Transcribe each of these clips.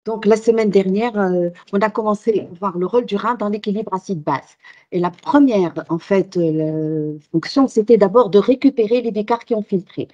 Donc, la semaine dernière, on a commencé à voir le rôle du rein dans l'équilibre acide-base. Et la première, en fait, fonction, c'était d'abord de récupérer les bicarres qui ont filtré.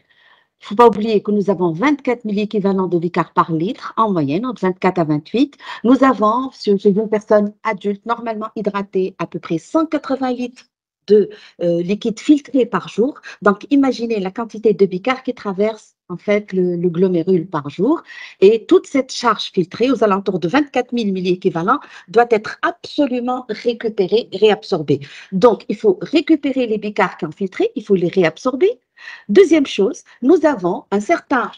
Il ne faut pas oublier que nous avons 24 milli-équivalents de bicarres par litre en moyenne, entre 24 à 28. Nous avons, chez une personne adulte normalement hydratée, à peu près 180 litres de liquide filtré par jour. Donc, imaginez la quantité de bicarres qui traverse en fait le glomérule par jour. Et toute cette charge filtrée, aux alentours de 24 000 milli-équivalents, doit être absolument récupérée, réabsorbée. Donc, il faut récupérer les bicarres qui ont filtré, il faut les réabsorber. Deuxième chose, nous avons un certain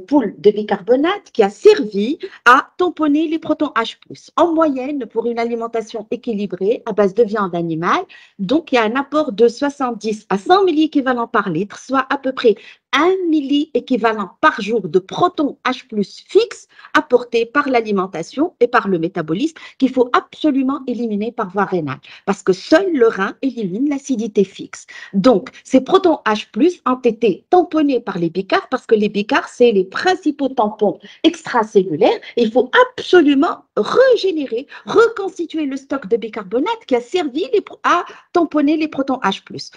pool de bicarbonate qui a servi à tamponner les protons H+. En moyenne, pour une alimentation équilibrée à base de viande animale, donc il y a un apport de 70 à 100 milli-équivalents par litre, soit à peu près 1 milli-équivalent par jour de protons H+ fixes apportés par l'alimentation et par le métabolisme qu'il faut absolument éliminer par voie rénale parce que seul le rein élimine l'acidité fixe. Donc, ces protons H+ ont été tamponnés par les bicarres parce que les bicarres, c'est les principaux tampons extracellulaires. Il faut absolument régénérer, reconstituer le stock de bicarbonate qui a servi à tamponner les protons H+.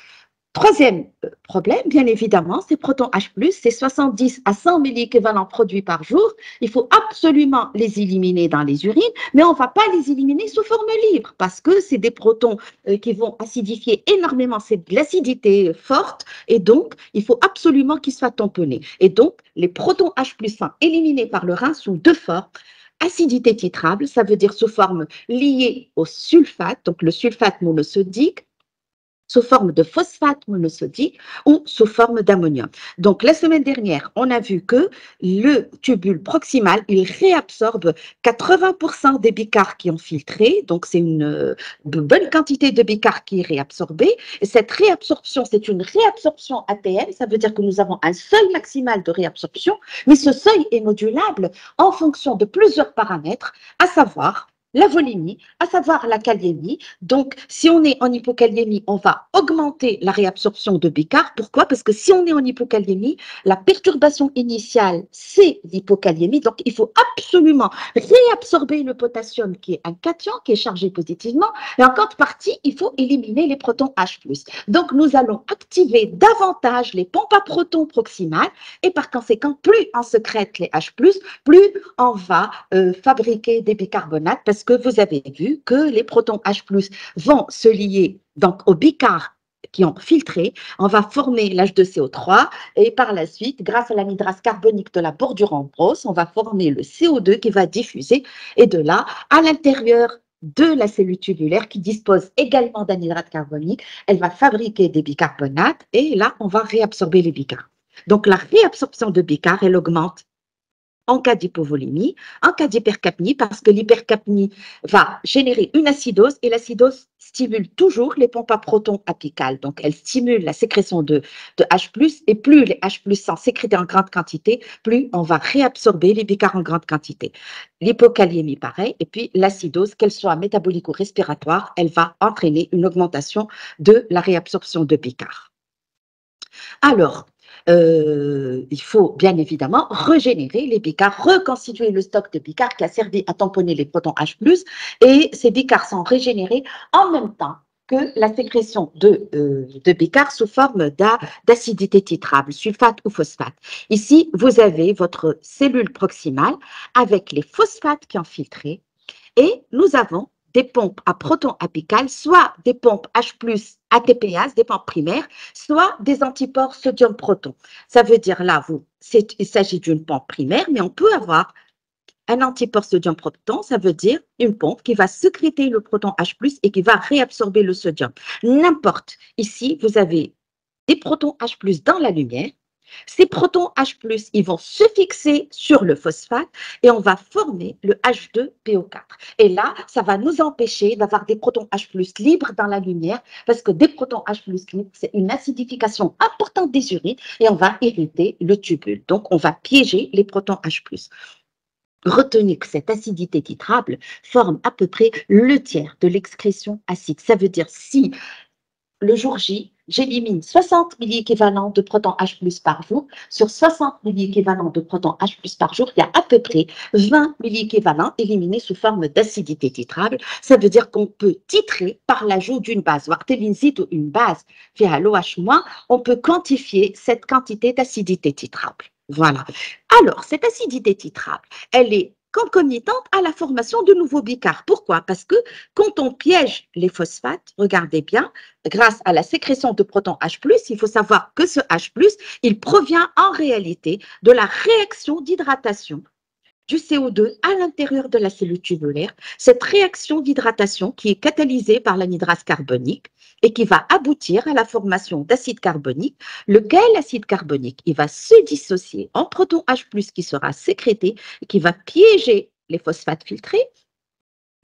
Troisième problème, bien évidemment, ces protons H+, c'est 70 à 100 milli-équivalents produits par jour. Il faut absolument les éliminer dans les urines, mais on ne va pas les éliminer sous forme libre parce que c'est des protons qui vont acidifier énormément, c'est de l'acidité forte et donc il faut absolument qu'ils soient tamponnés. Et donc, les protons H+ sont éliminés par le rein sous deux formes. Acidité titrable, ça veut dire sous forme liée au sulfate, donc le sulfate monosodique, sous forme de phosphate monosodique ou sous forme d'ammonium. Donc, la semaine dernière, on a vu que le tubule proximal, il réabsorbe 80% des bicarres qui ont filtré. Donc, c'est une bonne quantité de bicarres qui est réabsorbée. Et cette réabsorption, c'est une réabsorption ATM. Ça veut dire que nous avons un seuil maximal de réabsorption, mais ce seuil est modulable en fonction de plusieurs paramètres, à savoir la volémie, à savoir la kaliémie. Donc, si on est en hypokaliémie, on va augmenter la réabsorption de bicarres. Pourquoi? Parce que si on est en hypokaliémie, la perturbation initiale, c'est l'hypokaliémie. Donc, il faut absolument réabsorber le potassium qui est un cation, qui est chargé positivement. Et en contrepartie, il faut éliminer les protons H+. Donc, nous allons activer davantage les pompes à protons proximales et par conséquent, plus on sécrète les H+, plus on va fabriquer des bicarbonates parce que vous avez vu que les protons H+ vont se lier donc aux bicarres qui ont filtré, on va former l'H2CO3 et par la suite, grâce à l'anhydrase carbonique de la bordure en brosse, on va former le CO2 qui va diffuser et de là, à l'intérieur de la cellule tubulaire qui dispose également d'anhydrase carbonique, elle va fabriquer des bicarbonates et là, on va réabsorber les bicarres. Donc, la réabsorption de bicarres, elle augmente en cas d'hypovolémie, en cas d'hypercapnie, parce que l'hypercapnie va générer une acidose et l'acidose stimule toujours les pompes à protons apicales. Donc, elle stimule la sécrétion de H+, et plus les H+ sont sécrétés en grande quantité, plus on va réabsorber les bicarres en grande quantité. L'hypokaliémie, pareil, et puis l'acidose, qu'elle soit métabolique ou respiratoire, elle va entraîner une augmentation de la réabsorption de bicarres. Alors, il faut bien évidemment régénérer les bicarres, reconstituer le stock de bicarres qui a servi à tamponner les protons H+, et ces bicarres sont régénérés en même temps que la sécrétion de bicarres sous forme d'acidité titrable, sulfate ou phosphate. Ici, vous avez votre cellule proximale avec les phosphates qui ont filtré et nous avons des pompes à protons apicales, soit des pompes H+, ATPase, des pompes primaires, soit des antipores sodium-proton. Ça veut dire là, il s'agit d'une pompe primaire, mais on peut avoir un antipore sodium-proton, ça veut dire une pompe qui va sécréter le proton H+, et qui va réabsorber le sodium. N'importe. Ici, vous avez des protons H+ dans la lumière. Ces protons H+, ils vont se fixer sur le phosphate et on va former le H2PO4. Et là, ça va nous empêcher d'avoir des protons H+ libres dans la lumière parce que des protons H+ libres, c'est une acidification importante des urines et on va irriter le tubule. Donc, on va piéger les protons H+. Retenez que cette acidité titrable forme à peu près le tiers de l'excrétion acide. Ça veut dire si le jour J, j'élimine 60 milliéquivalents de protons H+ par jour. Sur 60 milliéquivalents de protons H+ par jour, il y a à peu près 20 milliéquivalents éliminés sous forme d'acidité titrable. Ça veut dire qu'on peut titrer par l'ajout d'une base. Une base via l'OH-, on peut quantifier cette quantité d'acidité titrable. Voilà. Alors, cette acidité titrable, elle est concomitante à la formation de nouveaux bicarbes. Pourquoi? Parce que quand on piège les phosphates, regardez bien, grâce à la sécrétion de protons H+, il faut savoir que ce H+, il provient en réalité de la réaction d'hydratation du CO2 à l'intérieur de la cellule tubulaire, cette réaction d'hydratation qui est catalysée par l'anhydrase carbonique et qui va aboutir à la formation d'acide carbonique, lequel acide carbonique, il va se dissocier en proton H+, qui sera sécrété et qui va piéger les phosphates filtrés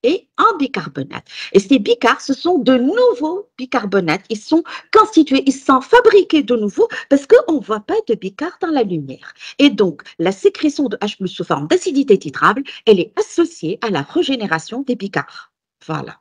et en bicarbonate. Et ces bicarbonates, ce sont de nouveaux bicarbonates. Ils sont constitués, ils sont fabriqués de nouveau parce qu'on ne voit pas de bicarbe dans la lumière. Et donc, la sécrétion de H+ sous forme d'acidité titrable, elle est associée à la régénération des bicarbes. Voilà.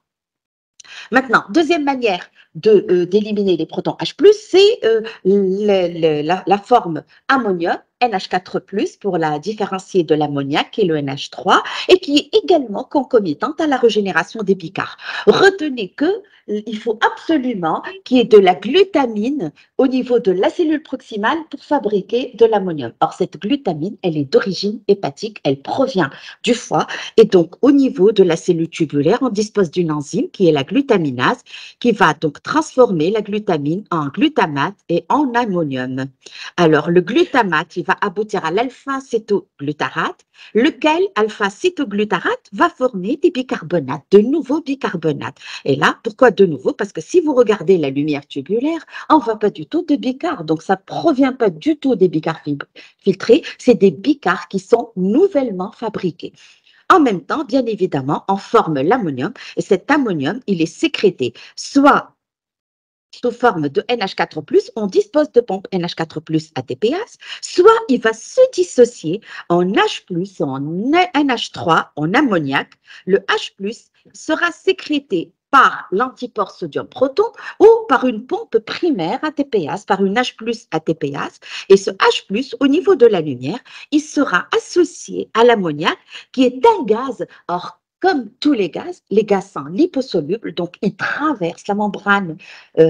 Maintenant, deuxième manière d'éliminer les protons H+, c'est la forme ammonium, NH4+, pour la différencier de l'ammoniac, qui est le NH3, et qui est également concomitante à la régénération des bicarbes. Retenez que il faut absolument qu'il y ait de la glutamine au niveau de la cellule proximale pour fabriquer de l'ammonium. Or, cette glutamine, elle est d'origine hépatique, elle provient du foie, et donc au niveau de la cellule tubulaire, on dispose d'une enzyme qui est la glutaminase, qui va donc transformer la glutamine en glutamate et en ammonium. Alors, le glutamate, il va aboutir à l'alpha-cétoglutarate, lequel alpha-cétoglutarate va former des bicarbonates, de nouveaux bicarbonates. Et là, pourquoi de nouveau? Parce que si vous regardez la lumière tubulaire, on ne voit pas du tout de bicarb. Donc, ça ne provient pas du tout des bicarbes filtrés, c'est des bicarbes qui sont nouvellement fabriqués. En même temps, bien évidemment, on forme l'ammonium et cet ammonium, il est sécrété soit sous forme de NH4+, on dispose de pompes NH4+, ATPase, soit il va se dissocier en H+, en NH3, en ammoniac. Le H+, sera sécrété par l'antipore sodium-proton ou par une pompe primaire ATPase, par une H+ ATPase. Et ce H+, au niveau de la lumière, il sera associé à l'ammoniac, qui est un gaz. Or, comme tous les gaz sont liposolubles, donc ils traversent la membrane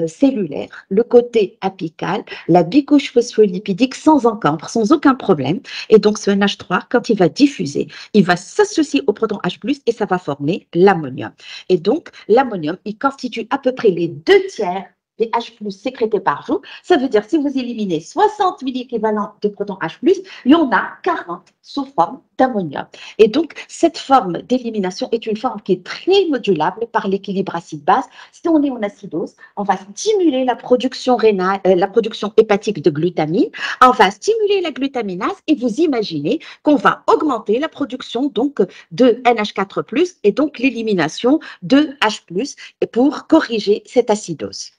cellulaire, le côté apical, la bicouche phospholipidique sans encombre, sans aucun problème. Et donc ce NH3, quand il va diffuser, il va s'associer au proton H+, et ça va former l'ammonium. Et donc l'ammonium, il constitue à peu près les 2/3 des H+ sécrétés par jour. Ça veut dire si vous éliminez 60 milléquivalents de protons H+, il y en a 40 sous forme d'ammonium. Et donc, cette forme d'élimination est une forme qui est très modulable par l'équilibre acide-base. Si on est en acidose, on va stimuler la production rénale, la production hépatique de glutamine, on va stimuler la glutaminase et vous imaginez qu'on va augmenter la production donc de NH4+, et donc l'élimination de H+, pour corriger cette acidose.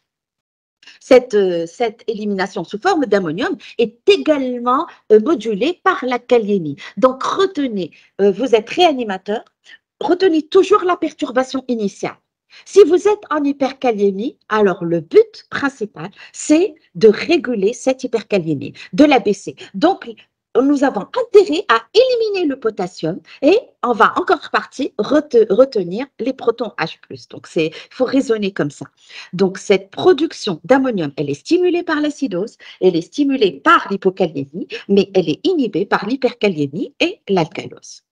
Cette élimination sous forme d'ammonium est également modulée par la kaliémie. Donc, retenez, vous êtes réanimateur, retenez toujours la perturbation initiale. Si vous êtes en hyperkaliémie, alors le but principal, c'est de réguler cette hyperkaliémie, de la baisser. Donc, nous avons intérêt à éliminer le potassium et on va encore partie retenir les protons H+. Donc, il faut raisonner comme ça. Donc, cette production d'ammonium, elle est stimulée par l'acidose, elle est stimulée par l'hypokaliémie, mais elle est inhibée par l'hyperkaliémie et l'alcalose.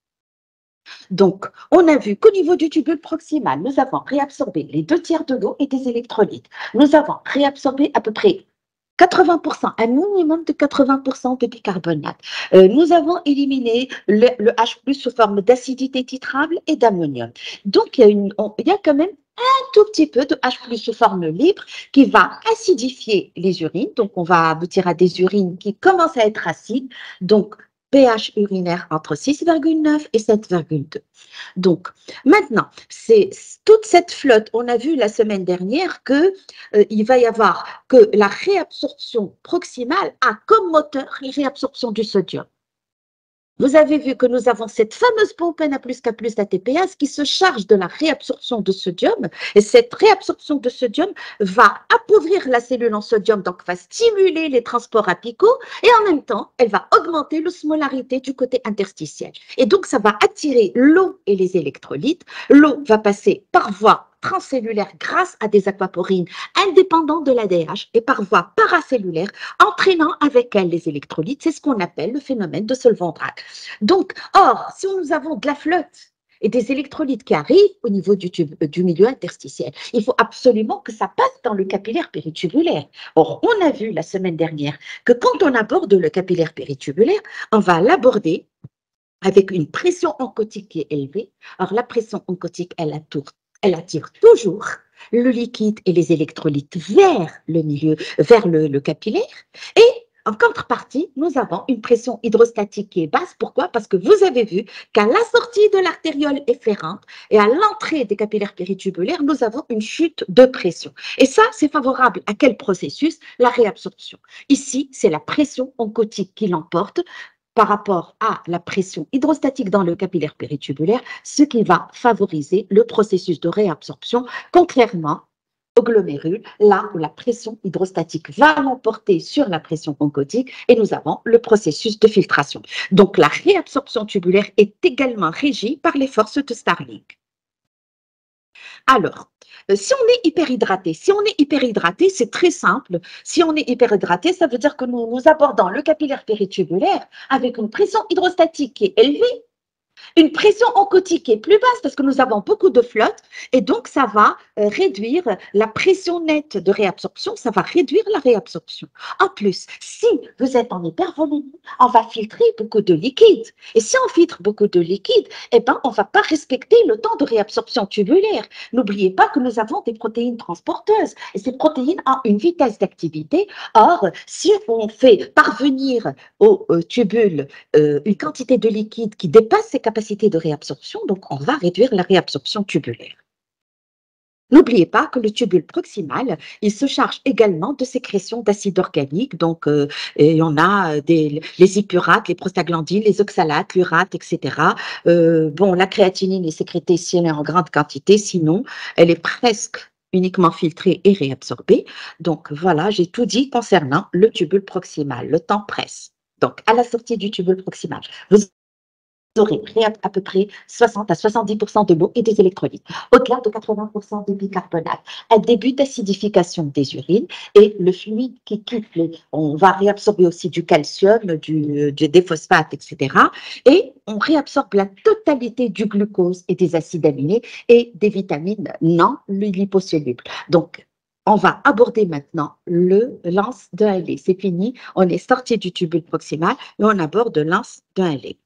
Donc, on a vu qu'au niveau du tubule proximal, nous avons réabsorbé les 2/3 de l'eau et des électrolytes. Nous avons réabsorbé à peu près 80%, un minimum de 80% de bicarbonate. Nous avons éliminé le H+ sous forme d'acidité titrable et d'ammonium. Donc, il y a quand même un tout petit peu de H+ sous forme libre qui va acidifier les urines. Donc, on va aboutir à des urines qui commencent à être acides. Donc, pH urinaire entre 6,9 et 7,2. Donc, maintenant, c'est toute cette flotte, on a vu la semaine dernière que il va y avoir que la réabsorption proximale a comme moteur la réabsorption du sodium. Vous avez vu que nous avons cette fameuse pompe Na plus K plus ATPase qui se charge de la réabsorption de sodium et cette réabsorption de sodium va appauvrir la cellule en sodium, donc va stimuler les transports apicaux et en même temps, elle va augmenter l'osmolarité du côté interstitiel. Et donc, ça va attirer l'eau et les électrolytes. L'eau va passer par voie transcellulaire grâce à des aquaporines indépendants de l'ADH et par voie paracellulaire, entraînant avec elle les électrolytes. C'est ce qu'on appelle le phénomène de solvant-drague. Donc, or, si nous avons de la flotte et des électrolytes qui arrivent au niveau du milieu interstitiel, il faut absolument que ça passe dans le capillaire péritubulaire. Or, on a vu la semaine dernière que quand on aborde le capillaire péritubulaire, on va l'aborder avec une pression oncotique qui est élevée. Alors, la pression oncotique, elle attire toujours le liquide et les électrolytes vers le milieu, vers le capillaire. Et en contrepartie, nous avons une pression hydrostatique qui est basse. Pourquoi? Parce que vous avez vu qu'à la sortie de l'artériole efférente et à l'entrée des capillaires péritubulaires, nous avons une chute de pression. Et ça, c'est favorable à quel processus? La réabsorption. Ici, c'est la pression oncotique qui l'emporte par rapport à la pression hydrostatique dans le capillaire péritubulaire, ce qui va favoriser le processus de réabsorption, contrairement au glomérule, là où la pression hydrostatique va l'emporter sur la pression oncotique et nous avons le processus de filtration. Donc, la réabsorption tubulaire est également régie par les forces de Starling. Alors, si on est hyperhydraté, c'est très simple. Si on est hyperhydraté, ça veut dire que nous abordons le capillaire péritubulaire avec une pression hydrostatique qui est élevée, une pression oncotique est plus basse parce que nous avons beaucoup de flotte et donc ça va réduire la pression nette de réabsorption, ça va réduire la réabsorption. En plus, si vous êtes en hypervolémie, on va filtrer beaucoup de liquide. Et si on filtre beaucoup de liquide, eh ben, on ne va pas respecter le temps de réabsorption tubulaire. N'oubliez pas que nous avons des protéines transporteuses et ces protéines ont une vitesse d'activité. Or, si on fait parvenir au tubule une quantité de liquide qui dépasse ses capacités de réabsorption, donc on va réduire la réabsorption tubulaire. N'oubliez pas que le tubule proximal, il se charge également de sécrétion d'acide organique. Donc, et on a les hippurates, les prostaglandines, les oxalates, l'urate, etc. Bon, la créatinine est sécrétée si elle est en grande quantité, sinon, elle est presque uniquement filtrée et réabsorbée. Donc, voilà, j'ai tout dit concernant le tubule proximal. Le temps presse. Donc, à la sortie du tubule proximal, vous aurez à peu près 60 à 70% de l'eau et des électrolytes. Au-delà de 80% de bicarbonate, un début d'acidification des urines et le fluide qui quitte, on va réabsorber aussi du calcium, des phosphates, etc. Et on réabsorbe la totalité du glucose et des acides aminés et des vitamines non liposolubles. Donc, on va aborder maintenant le lance de Halley. C'est fini, on est sorti du tubule proximal et on aborde le lance de Halley.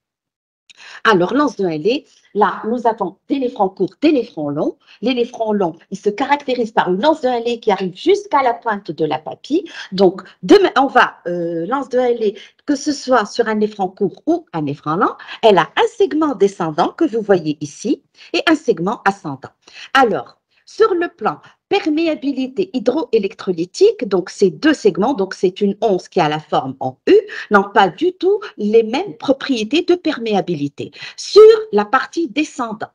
Alors, lance de Halley, là, nous avons des néphrons courts, des néphrons longs. Les néphrons longs, ils se caractérisent par une lance de Halley qui arrive jusqu'à la pointe de la papille. Donc, demain, on va, lance de Halley, que ce soit sur un néphron court ou un néphron long, elle a un segment descendant que vous voyez ici et un segment ascendant. Alors, sur le plan perméabilité hydroélectrolytique, donc ces deux segments, donc c'est une once qui a la forme en U, n'ont pas du tout les mêmes propriétés de perméabilité. Sur la partie descendante,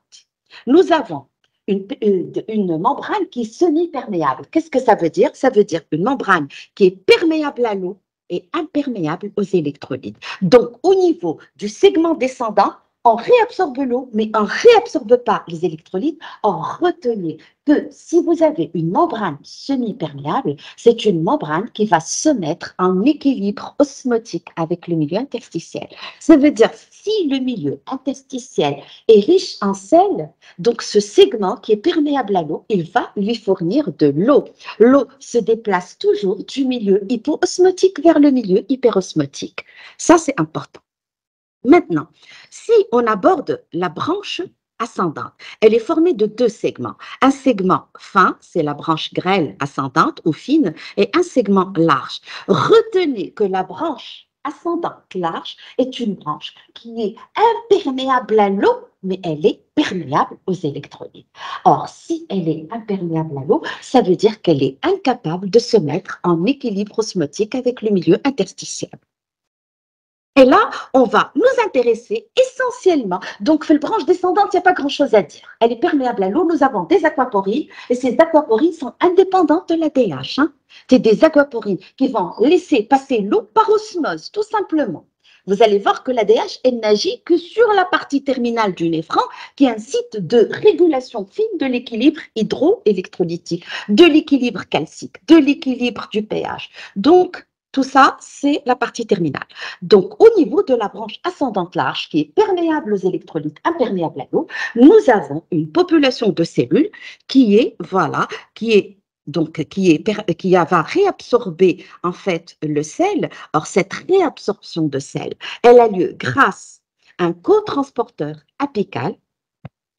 nous avons une membrane qui est semi-perméable. Qu'est-ce que ça veut dire? Ça veut dire une membrane qui est perméable à l'eau et imperméable aux électrolytes. Donc, au niveau du segment descendant, on réabsorbe l'eau, mais on ne réabsorbe pas les électrolytes. Or, retenez que si vous avez une membrane semi-perméable, c'est une membrane qui va se mettre en équilibre osmotique avec le milieu interstitiel. Ça veut dire si le milieu interstitiel est riche en sel, donc ce segment qui est perméable à l'eau, il va lui fournir de l'eau. L'eau se déplace toujours du milieu hypoosmotique vers le milieu hyperosmotique. Ça, c'est important. Maintenant, si on aborde la branche ascendante, elle est formée de deux segments. Un segment fin, c'est la branche grêle ascendante ou fine, et un segment large. Retenez que la branche ascendante large est une branche qui est imperméable à l'eau, mais elle est perméable aux électrolytes. Or, si elle est imperméable à l'eau, ça veut dire qu'elle est incapable de se mettre en équilibre osmotique avec le milieu interstitiel. Et là, on va nous intéresser essentiellement. Donc, la branche descendante, il n'y a pas grand-chose à dire. Elle est perméable à l'eau. Nous avons des aquaporines et ces aquaporines sont indépendantes de l'ADH. Hein. C'est des aquaporines qui vont laisser passer l'eau par osmose, tout simplement. Vous allez voir que l'ADH, elle n'agit que sur la partie terminale du néphron, qui est un site de régulation fine de l'équilibre hydroélectrolytique, de l'équilibre calcique, de l'équilibre du pH. Donc, tout ça, c'est la partie terminale. Donc, au niveau de la branche ascendante large, qui est perméable aux électrolytes, imperméable à l'eau, nous avons une population de cellules qui est, voilà, qui va réabsorber en fait le sel. Or, cette réabsorption de sel, elle a lieu grâce à un cotransporteur apical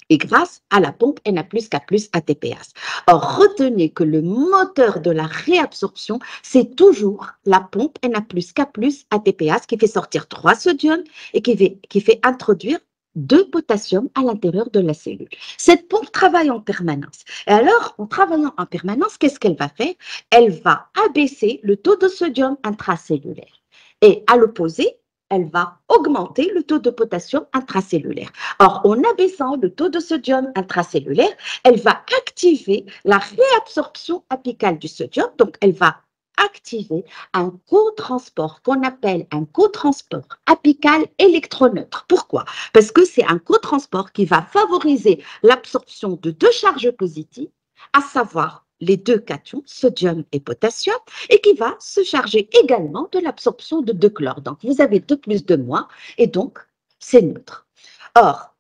et grâce à la pompe Na+K+ ATPase. Or, retenez que le moteur de la réabsorption, c'est toujours la pompe Na+K+ ATPase qui fait sortir 3 sodiums et qui fait introduire 2 potassium à l'intérieur de la cellule. Cette pompe travaille en permanence. Et alors, en travaillant en permanence, qu'est-ce qu'elle va faire? Elle va abaisser le taux de sodium intracellulaire. Et à l'opposé, elle va augmenter le taux de potassium intracellulaire. Or, en abaissant le taux de sodium intracellulaire, elle va activer la réabsorption apicale du sodium. Donc, elle va activer un cotransport qu'on appelle un cotransport apical électroneutre. Pourquoi? Parce que c'est un cotransport qui va favoriser l'absorption de 2 charges positives, à savoir les 2 cations, sodium et potassium, et qui va se charger également de l'absorption de 2 chlore. Donc, vous avez 2 plus 2 moins, et donc, c'est neutre. Or,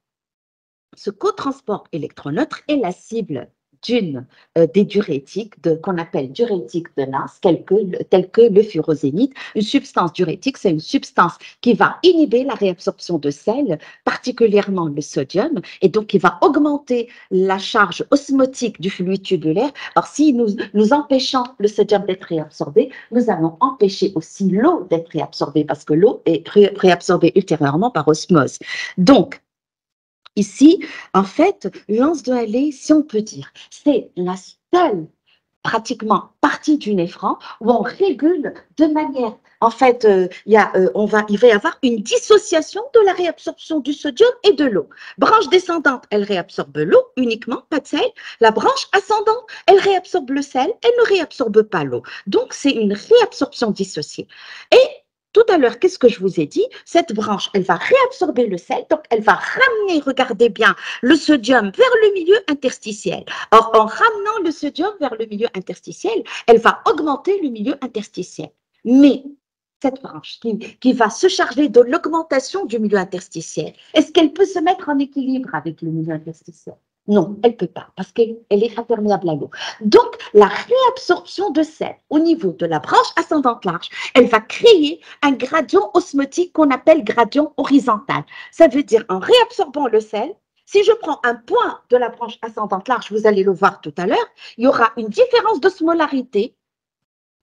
ce cotransport électroneutre est la cible des diurétiques qu'on appelle diurétiques de NAS, tels que le furozénite. Une substance diurétique, c'est une substance qui va inhiber la réabsorption de sel, particulièrement le sodium, et donc qui va augmenter la charge osmotique du fluide tubulaire. Alors, si nous empêchons le sodium d'être réabsorbé, nous allons empêcher aussi l'eau d'être réabsorbée, parce que l'eau est réabsorbée ultérieurement par osmose. Donc, ici, en fait, l'anse de Halley, si on peut dire, c'est la seule pratiquement partie du néphron où on régule de manière, en fait, il va y avoir une dissociation de la réabsorption du sodium et de l'eau. Branche descendante, elle réabsorbe l'eau uniquement, pas de sel. La branche ascendante, elle réabsorbe le sel, elle ne réabsorbe pas l'eau. Donc, c'est une réabsorption dissociée. Et tout à l'heure, qu'est-ce que je vous ai dit? Cette branche, elle va réabsorber le sel, donc elle va ramener, regardez bien, le sodium vers le milieu interstitiel. Or, en ramenant le sodium vers le milieu interstitiel, elle va augmenter le milieu interstitiel. Mais cette branche qui va se charger de l'augmentation du milieu interstitiel, est-ce qu'elle peut se mettre en équilibre avec le milieu interstitiel? Non, elle ne peut pas, parce qu'elle est imperméable à l'eau. Donc, la réabsorption de sel au niveau de la branche ascendante large, elle va créer un gradient osmotique qu'on appelle gradient horizontal. Ça veut dire, en réabsorbant le sel, si je prends un point de la branche ascendante large, vous allez le voir tout à l'heure, il y aura une différence d'osmolarité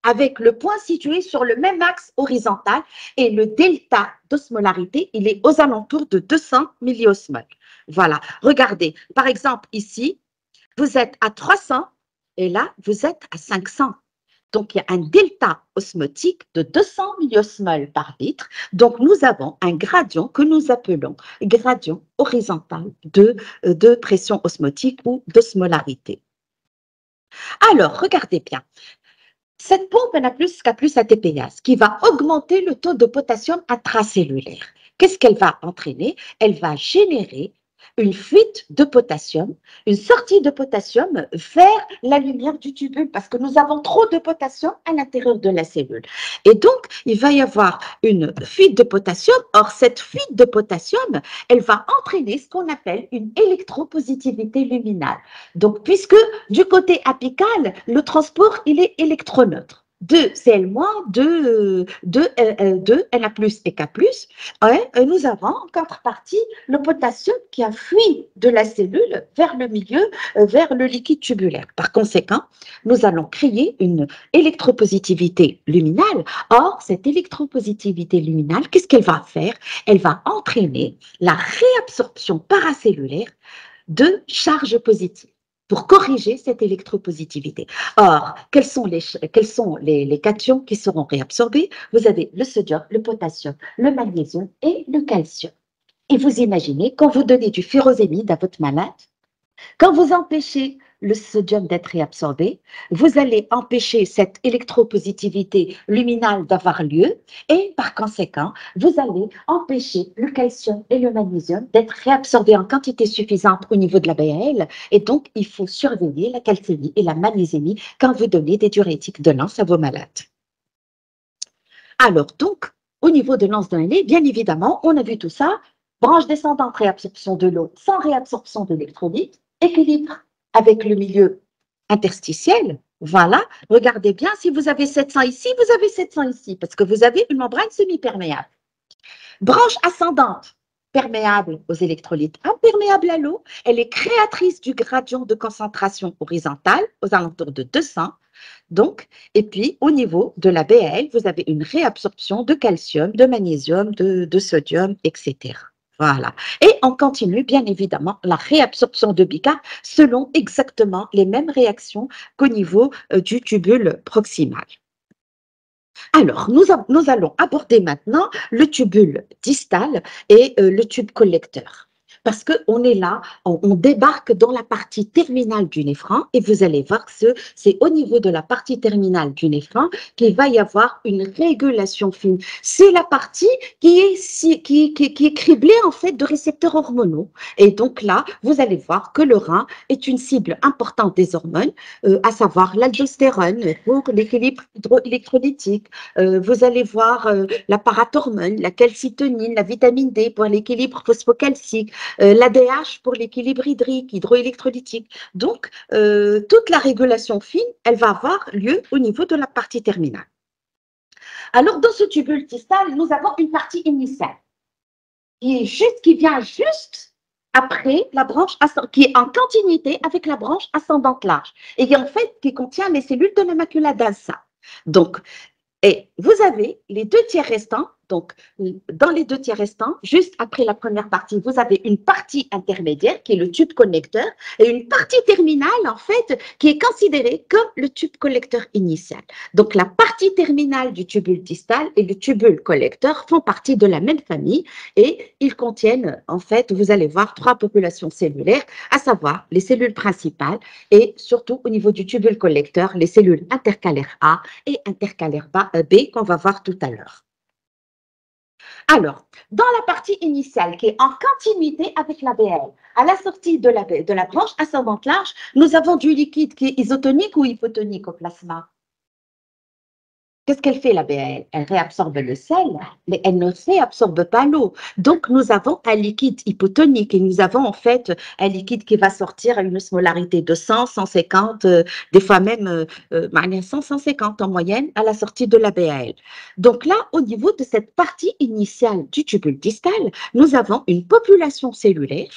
avec le point situé sur le même axe horizontal et le delta d'osmolarité, il est aux alentours de 200 milliosmoles. Voilà, regardez, par exemple ici, vous êtes à 300 et là, vous êtes à 500. Donc, il y a un delta osmotique de 200 milliosmoles par litre. Donc, nous avons un gradient que nous appelons gradient horizontal de pression osmotique ou d'osmolarité. Alors, regardez bien. Cette pompe Na+K+ ATPase qui va augmenter le taux de potassium intracellulaire. Qu'est-ce qu'elle va entraîner? Elle va générer une fuite de potassium, une sortie de potassium vers la lumière du tubule parce que nous avons trop de potassium à l'intérieur de la cellule. Et donc, il va y avoir une fuite de potassium. Or, cette fuite de potassium, elle va entraîner ce qu'on appelle une électropositivité luminale. Donc, puisque du côté apical, le transport, il est électroneutre. 2 Cl-, 2 Na+ et K+, nous avons en contrepartie le potassium qui a fui de la cellule vers le milieu, vers le liquide tubulaire. Par conséquent, nous allons créer une électropositivité luminale. Or, cette électropositivité luminale, qu'est-ce qu'elle va faire? Elle va entraîner la réabsorption paracellulaire de charges positives. pour corriger cette électropositivité. Or, quels sont les cations qui seront réabsorbés? Vous avez le sodium, le potassium, le magnésium et le calcium. Et vous imaginez, quand vous donnez du furosémide à votre malade, quand vous empêchez le sodium d'être réabsorbé, vous allez empêcher cette électropositivité luminale d'avoir lieu et par conséquent, vous allez empêcher le calcium et le magnésium d'être réabsorbés en quantité suffisante au niveau de la BAL et donc il faut surveiller la calcémie et la magnésémie quand vous donnez des diurétiques de l'anse à vos malades. Alors donc, au niveau de l'anse d'un lait, bien évidemment, on a vu tout ça, branche descendante, réabsorption de l'eau sans réabsorption d'électrolytes, équilibre avec le milieu interstitiel. Voilà, regardez bien, si vous avez 700 ici, vous avez 700 ici, parce que vous avez une membrane semi-perméable. Branche ascendante, perméable aux électrolytes, imperméable à l'eau, elle est créatrice du gradient de concentration horizontale aux alentours de 200. Donc, et puis au niveau de la BAL, vous avez une réabsorption de calcium, de magnésium, de sodium, etc. Voilà. Et on continue, bien évidemment, la réabsorption de bicarbonate selon exactement les mêmes réactions qu'au niveau du tubule proximal. Alors, nous allons aborder maintenant le tubule distal et le tube collecteur. Parce qu'on est là, on débarque dans la partie terminale du néphron et vous allez voir que c'est au niveau de la partie terminale du néphron qu'il va y avoir une régulation fine. C'est la partie qui est criblée en fait de récepteurs hormonaux. Et donc là, vous allez voir que le rein est une cible importante des hormones, à savoir l'aldostérone pour l'équilibre hydroélectrolytique. Vous allez voir la parathormone, la calcitonine, la vitamine D pour l'équilibre phosphocalcique, l'ADH pour l'équilibre hydroélectrolytique. Donc, toute la régulation fine, elle va avoir lieu au niveau de la partie terminale. Alors, dans ce tubule distal, nous avons une partie initiale qui vient juste après la branche qui est en continuité avec la branche ascendante large et qui contient les cellules de la macula d'Alsa. Donc, et vous avez les 2 tiers restants. Donc, dans les 2 tiers restants, juste après la première partie, vous avez une partie intermédiaire qui est le tube connecteur et une partie terminale, en fait, qui est considérée comme le tube collecteur initial. Donc, la partie terminale du tubule distal et le tubule collecteur font partie de la même famille et ils contiennent, en fait, vous allez voir 3 populations cellulaires, à savoir les cellules principales et surtout au niveau du tubule collecteur, les cellules intercalaires A et intercalaires B qu'on va voir tout à l'heure. Alors, dans la partie initiale qui est en continuité avec la BL, à la sortie de la branche ascendante large, nous avons du liquide qui est isotonique ou hypotonique au plasma. Qu'est-ce qu'elle fait la BAL? Elle réabsorbe le sel, mais elle ne réabsorbe pas l'eau. Donc, nous avons un liquide hypotonique et nous avons en fait un liquide qui va sortir à une osmolarité de 100, 150, des fois même 100, 150 en moyenne à la sortie de la BAL. Donc là, au niveau de cette partie initiale du tubule distal, nous avons une population cellulaire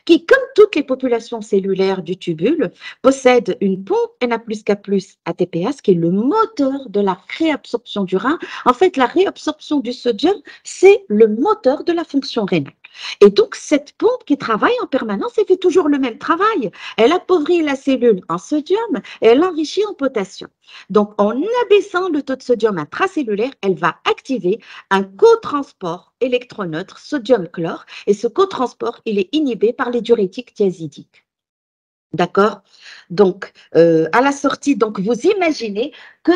qui, comme toutes les populations cellulaires du tubule, possède une pompe Na+K+ ATPase qui est le moteur de la réabsorption du rein. En fait, la réabsorption du sodium, c'est le moteur de la fonction rénale. Et donc, cette pompe qui travaille en permanence, elle fait toujours le même travail. Elle appauvrit la cellule en sodium et elle l'enrichit en potassium. Donc, en abaissant le taux de sodium intracellulaire, elle va activer un cotransport électroneutre sodium-chlore et ce cotransport, il est inhibé par les diurétiques thiazidiques. D'accord? Donc, à la sortie, donc, vous imaginez que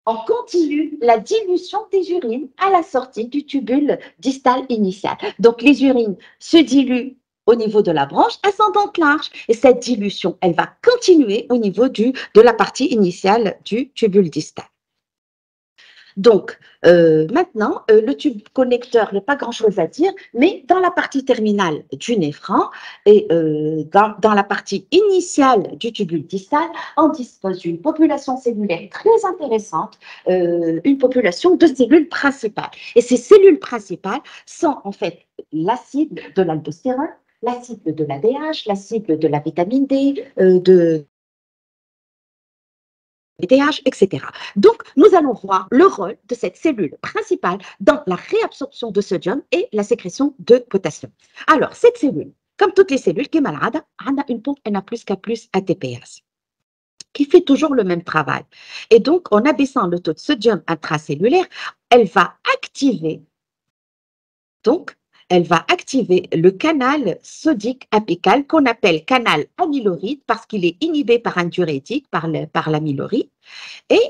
on continue la dilution des urines à la sortie du tubule distal initial. Donc, les urines se diluent au niveau de la branche ascendante large et cette dilution, elle va continuer au niveau de la partie initiale du tubule distal. Donc, maintenant, le tube connecteur, il n'y a pas grand-chose à dire, mais dans la partie terminale du néphron et dans la partie initiale du tubule distal, on dispose d'une population cellulaire très intéressante, une population de cellules principales. Et ces cellules principales sont en fait la cible de l'aldostérone, la cible de l'ADH, la cible de la vitamine D, de TH, etc. Donc, nous allons voir le rôle de cette cellule principale dans la réabsorption de sodium et la sécrétion de potassium. Alors, cette cellule, comme toutes les cellules, qui malade, on a une pompe Na plus K plus ATPase qui fait toujours le même travail. Et donc, en abaissant le taux de sodium intracellulaire, elle va activer, donc, elle va activer le canal sodique apical qu'on appelle canal amyloride parce qu'il est inhibé par un diurétique, par l'amyloride. Et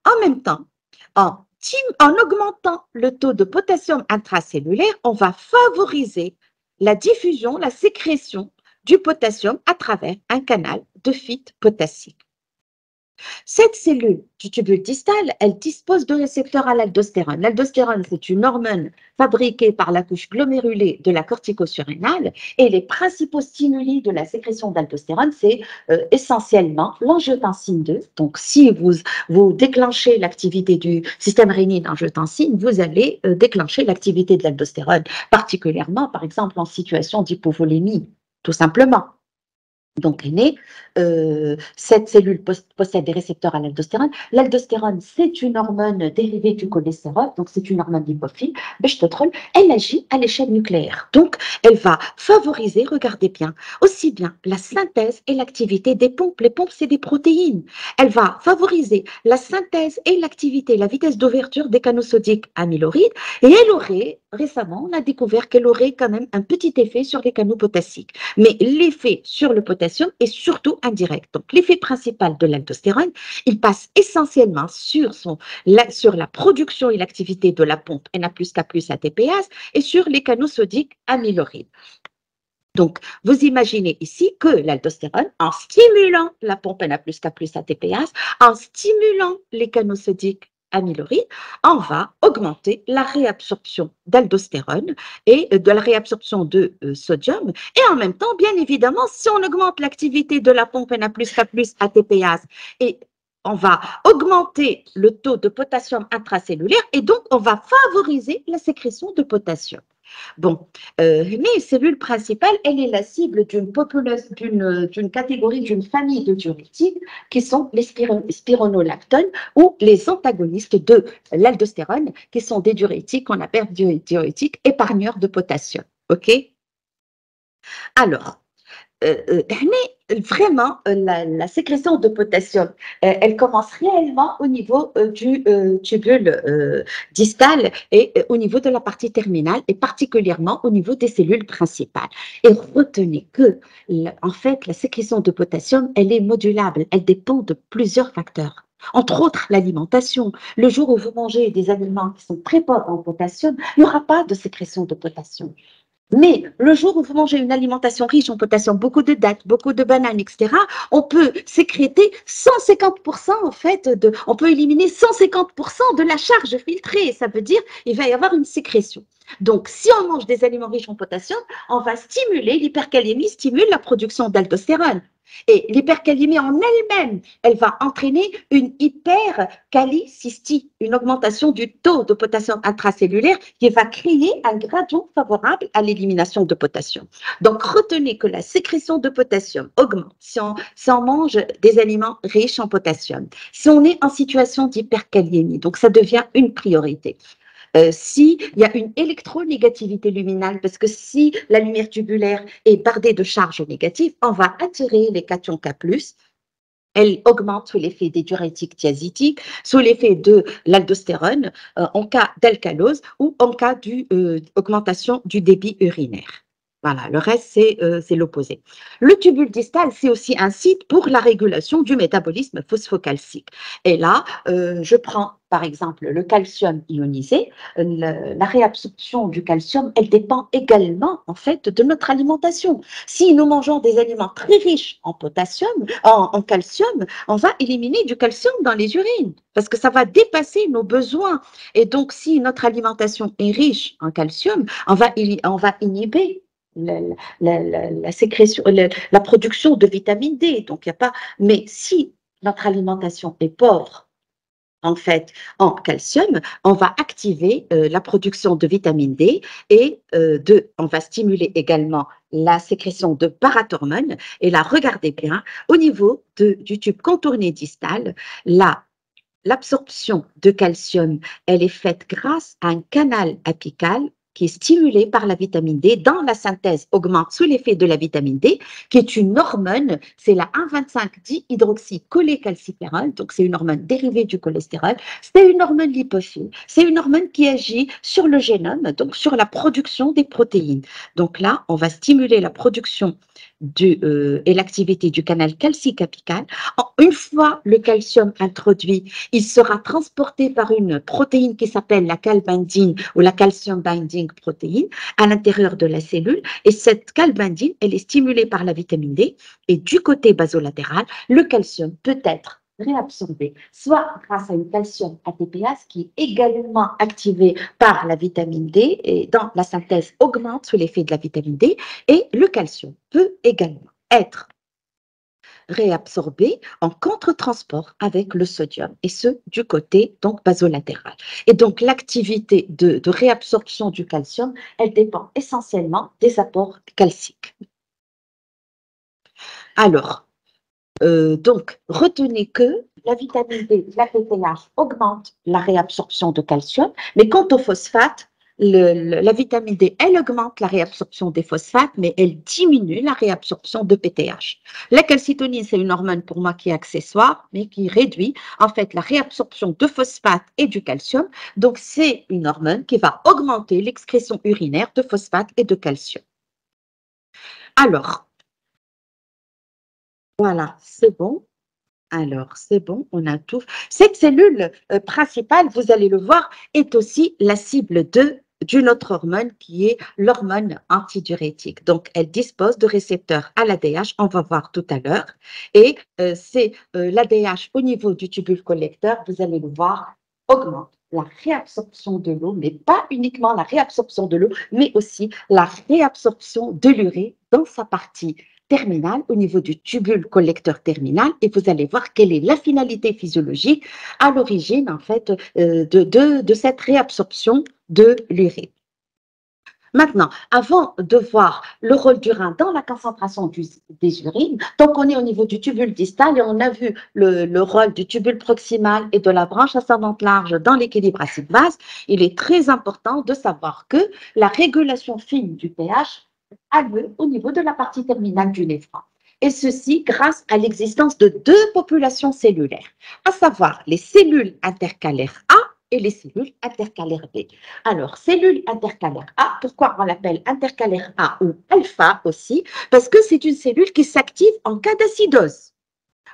en même temps, en augmentant le taux de potassium intracellulaire, on va favoriser la diffusion, la sécrétion du potassium à travers un canal de fuite potassique. Cette cellule du tubule distal, elle dispose de récepteurs à l'aldostérone. L'aldostérone, c'est une hormone fabriquée par la couche glomérulée de la cortico-surrénale et les principaux stimuli de la sécrétion d'aldostérone, c'est essentiellement l'angiotensine 2. Donc, si vous déclenchez l'activité du système rénine-angiotensine, vous allez déclencher l'activité de l'aldostérone, particulièrement, par exemple, en situation d'hypovolémie, tout simplement. Donc, cette cellule possède des récepteurs à l'aldostérone. L'aldostérone, c'est une hormone dérivée du cholestérol, donc c'est une hormone lipophile. Elle agit à l'échelle nucléaire. Donc, elle va favoriser, regardez bien, aussi bien la synthèse et l'activité des pompes. Les pompes, c'est des protéines. Elle va favoriser la synthèse et l'activité, la vitesse d'ouverture des canaux sodiques amylorides. Et elle aurait, récemment, on a découvert qu'elle aurait quand même un petit effet sur les canaux potassiques. Mais l'effet sur le potassium est surtout indirect. Donc, l'effet principal de l'aldostérone, il passe essentiellement sur la production et l'activité de la pompe Na plus K plus ATPase et sur les canaux sodiques amylorides. Donc, vous imaginez ici que l'aldostérone, en stimulant la pompe Na plus K plus ATPase, en stimulant les canaux sodiques amyloride, on va augmenter la réabsorption d'aldostérone et de la réabsorption de sodium. Et en même temps, bien évidemment, si on augmente l'activité de la pompe Na plus K plus ATPase et on va augmenter le taux de potassium intracellulaire et donc on va favoriser la sécrétion de potassium. Bon, mais cellule principale, elle est la cible d'une catégorie, d'une famille de diurétiques qui sont les spironolactones ou les antagonistes de l'aldostérone, qui sont des diurétiques qu'on appelle diurétiques épargneurs de potassium. OK? Alors, vraiment, la sécrétion de potassium, elle commence réellement au niveau du tubule distal et au niveau de la partie terminale et particulièrement au niveau des cellules principales. Et retenez que, en fait, la sécrétion de potassium, elle est modulable, elle dépend de plusieurs facteurs. Entre autres, l'alimentation. Le jour où vous mangez des aliments qui sont très pauvres en potassium, il n'y aura pas de sécrétion de potassium. Mais le jour où vous mangez une alimentation riche en potassium, beaucoup de dattes, beaucoup de bananes, etc., on peut sécréter 150% en fait, on peut éliminer 150% de la charge filtrée. Ça veut dire qu'il va y avoir une sécrétion. Donc, si on mange des aliments riches en potassium, on va stimuler, l'hypercalémie stimule la production d'aldostérone. Et l'hypercalémie en elle-même, elle va entraîner une hypercalicystie, une augmentation du taux de potassium intracellulaire qui va créer un gradient favorable à l'élimination de potassium. Donc, retenez que la sécrétion de potassium augmente si on mange des aliments riches en potassium, si on est en situation d'hyperkaliémie. Donc, ça devient une priorité. S'il y a une électronégativité luminale, parce que si la lumière tubulaire est bardée de charges négatives, on va attirer les cations K+, elle augmente sous l'effet des diurétiques thiazitiques, sous l'effet de l'aldostérone, en cas d'alcalose ou en cas d'augmentation du débit urinaire. Voilà, le reste, c'est l'opposé. Le tubule distal, c'est aussi un site pour la régulation du métabolisme phosphocalcique. Et là, je prends par exemple le calcium ionisé. La réabsorption du calcium, elle dépend également en fait de notre alimentation. Si nous mangeons des aliments très riches en potassium, en calcium, on va éliminer du calcium dans les urines parce que ça va dépasser nos besoins. Et donc, si notre alimentation est riche en calcium, on va inhiber la sécrétion, la production de vitamine D. Donc, il n'y a pas. Mais si notre alimentation est pauvre en fait en calcium, on va activer la production de vitamine D et on va stimuler également la sécrétion de parathormones. Et là, regardez bien, au niveau du tube contourné distal, l'absorption de calcium, elle est faite grâce à un canal apical qui est stimulé par la vitamine D dans la synthèse augmente sous l'effet de la vitamine D, qui est une hormone, c'est la 1,25-dihydroxycholécalciférol, donc c'est une hormone dérivée du cholestérol, c'est une hormone lipophile, c'est une hormone qui agit sur le génome, donc sur la production des protéines. Donc là, on va stimuler la production et l'activité du canal calcique apical. Une fois le calcium introduit, il sera transporté par une protéine qui s'appelle la calbindine ou la calcium binding protéine à l'intérieur de la cellule. Et cette calbindine, elle est stimulée par la vitamine D. Et du côté basolatéral, le calcium peut être réabsorbé, soit grâce à une calcium ATPase qui est également activée par la vitamine D et dans la synthèse augmente sous l'effet de la vitamine D. Et le calcium peut également être réabsorbé en contre-transport avec le sodium, et ce, du côté donc basolatéral. Et donc, l'activité de réabsorption du calcium, elle dépend essentiellement des apports calciques. Alors, donc, retenez que la vitamine D, la PTH augmente la réabsorption de calcium, mais quant au phosphate, la vitamine D, elle augmente la réabsorption des phosphates, mais elle diminue la réabsorption de PTH. La calcitonine, c'est une hormone pour moi qui est accessoire, mais qui réduit en fait la réabsorption de phosphate et du calcium. Donc, c'est une hormone qui va augmenter l'excrétion urinaire de phosphate et de calcium. Alors, voilà, c'est bon. Alors, c'est bon, on a tout. Cette cellule principale, vous allez le voir, est aussi la cible d'une autre hormone qui est l'hormone antidiurétique. Donc, elle dispose de récepteurs à l'ADH, on va voir tout à l'heure. Et c'est l'ADH au niveau du tubule collecteur, vous allez le voir, augmente la réabsorption de l'eau, mais pas uniquement la réabsorption de l'eau, mais aussi la réabsorption de l'urée dans sa partie terminale, au niveau du tubule collecteur terminal, et vous allez voir quelle est la finalité physiologique à l'origine, en fait, de cette réabsorption de l'urée. Maintenant, avant de voir le rôle du rein dans la concentration des urines, donc on est au niveau du tubule distal et on a vu le rôle du tubule proximal et de la branche ascendante large dans l'équilibre acide-base, il est très important de savoir que la régulation fine du pH a lieu au niveau de la partie terminale du néphron. Et ceci grâce à l'existence de deux populations cellulaires, à savoir les cellules intercalaires A et les cellules intercalaires B. Alors, cellule intercalaire A, pourquoi on l'appelle intercalaire A ou alpha aussi? Parce que c'est une cellule qui s'active en cas d'acidose.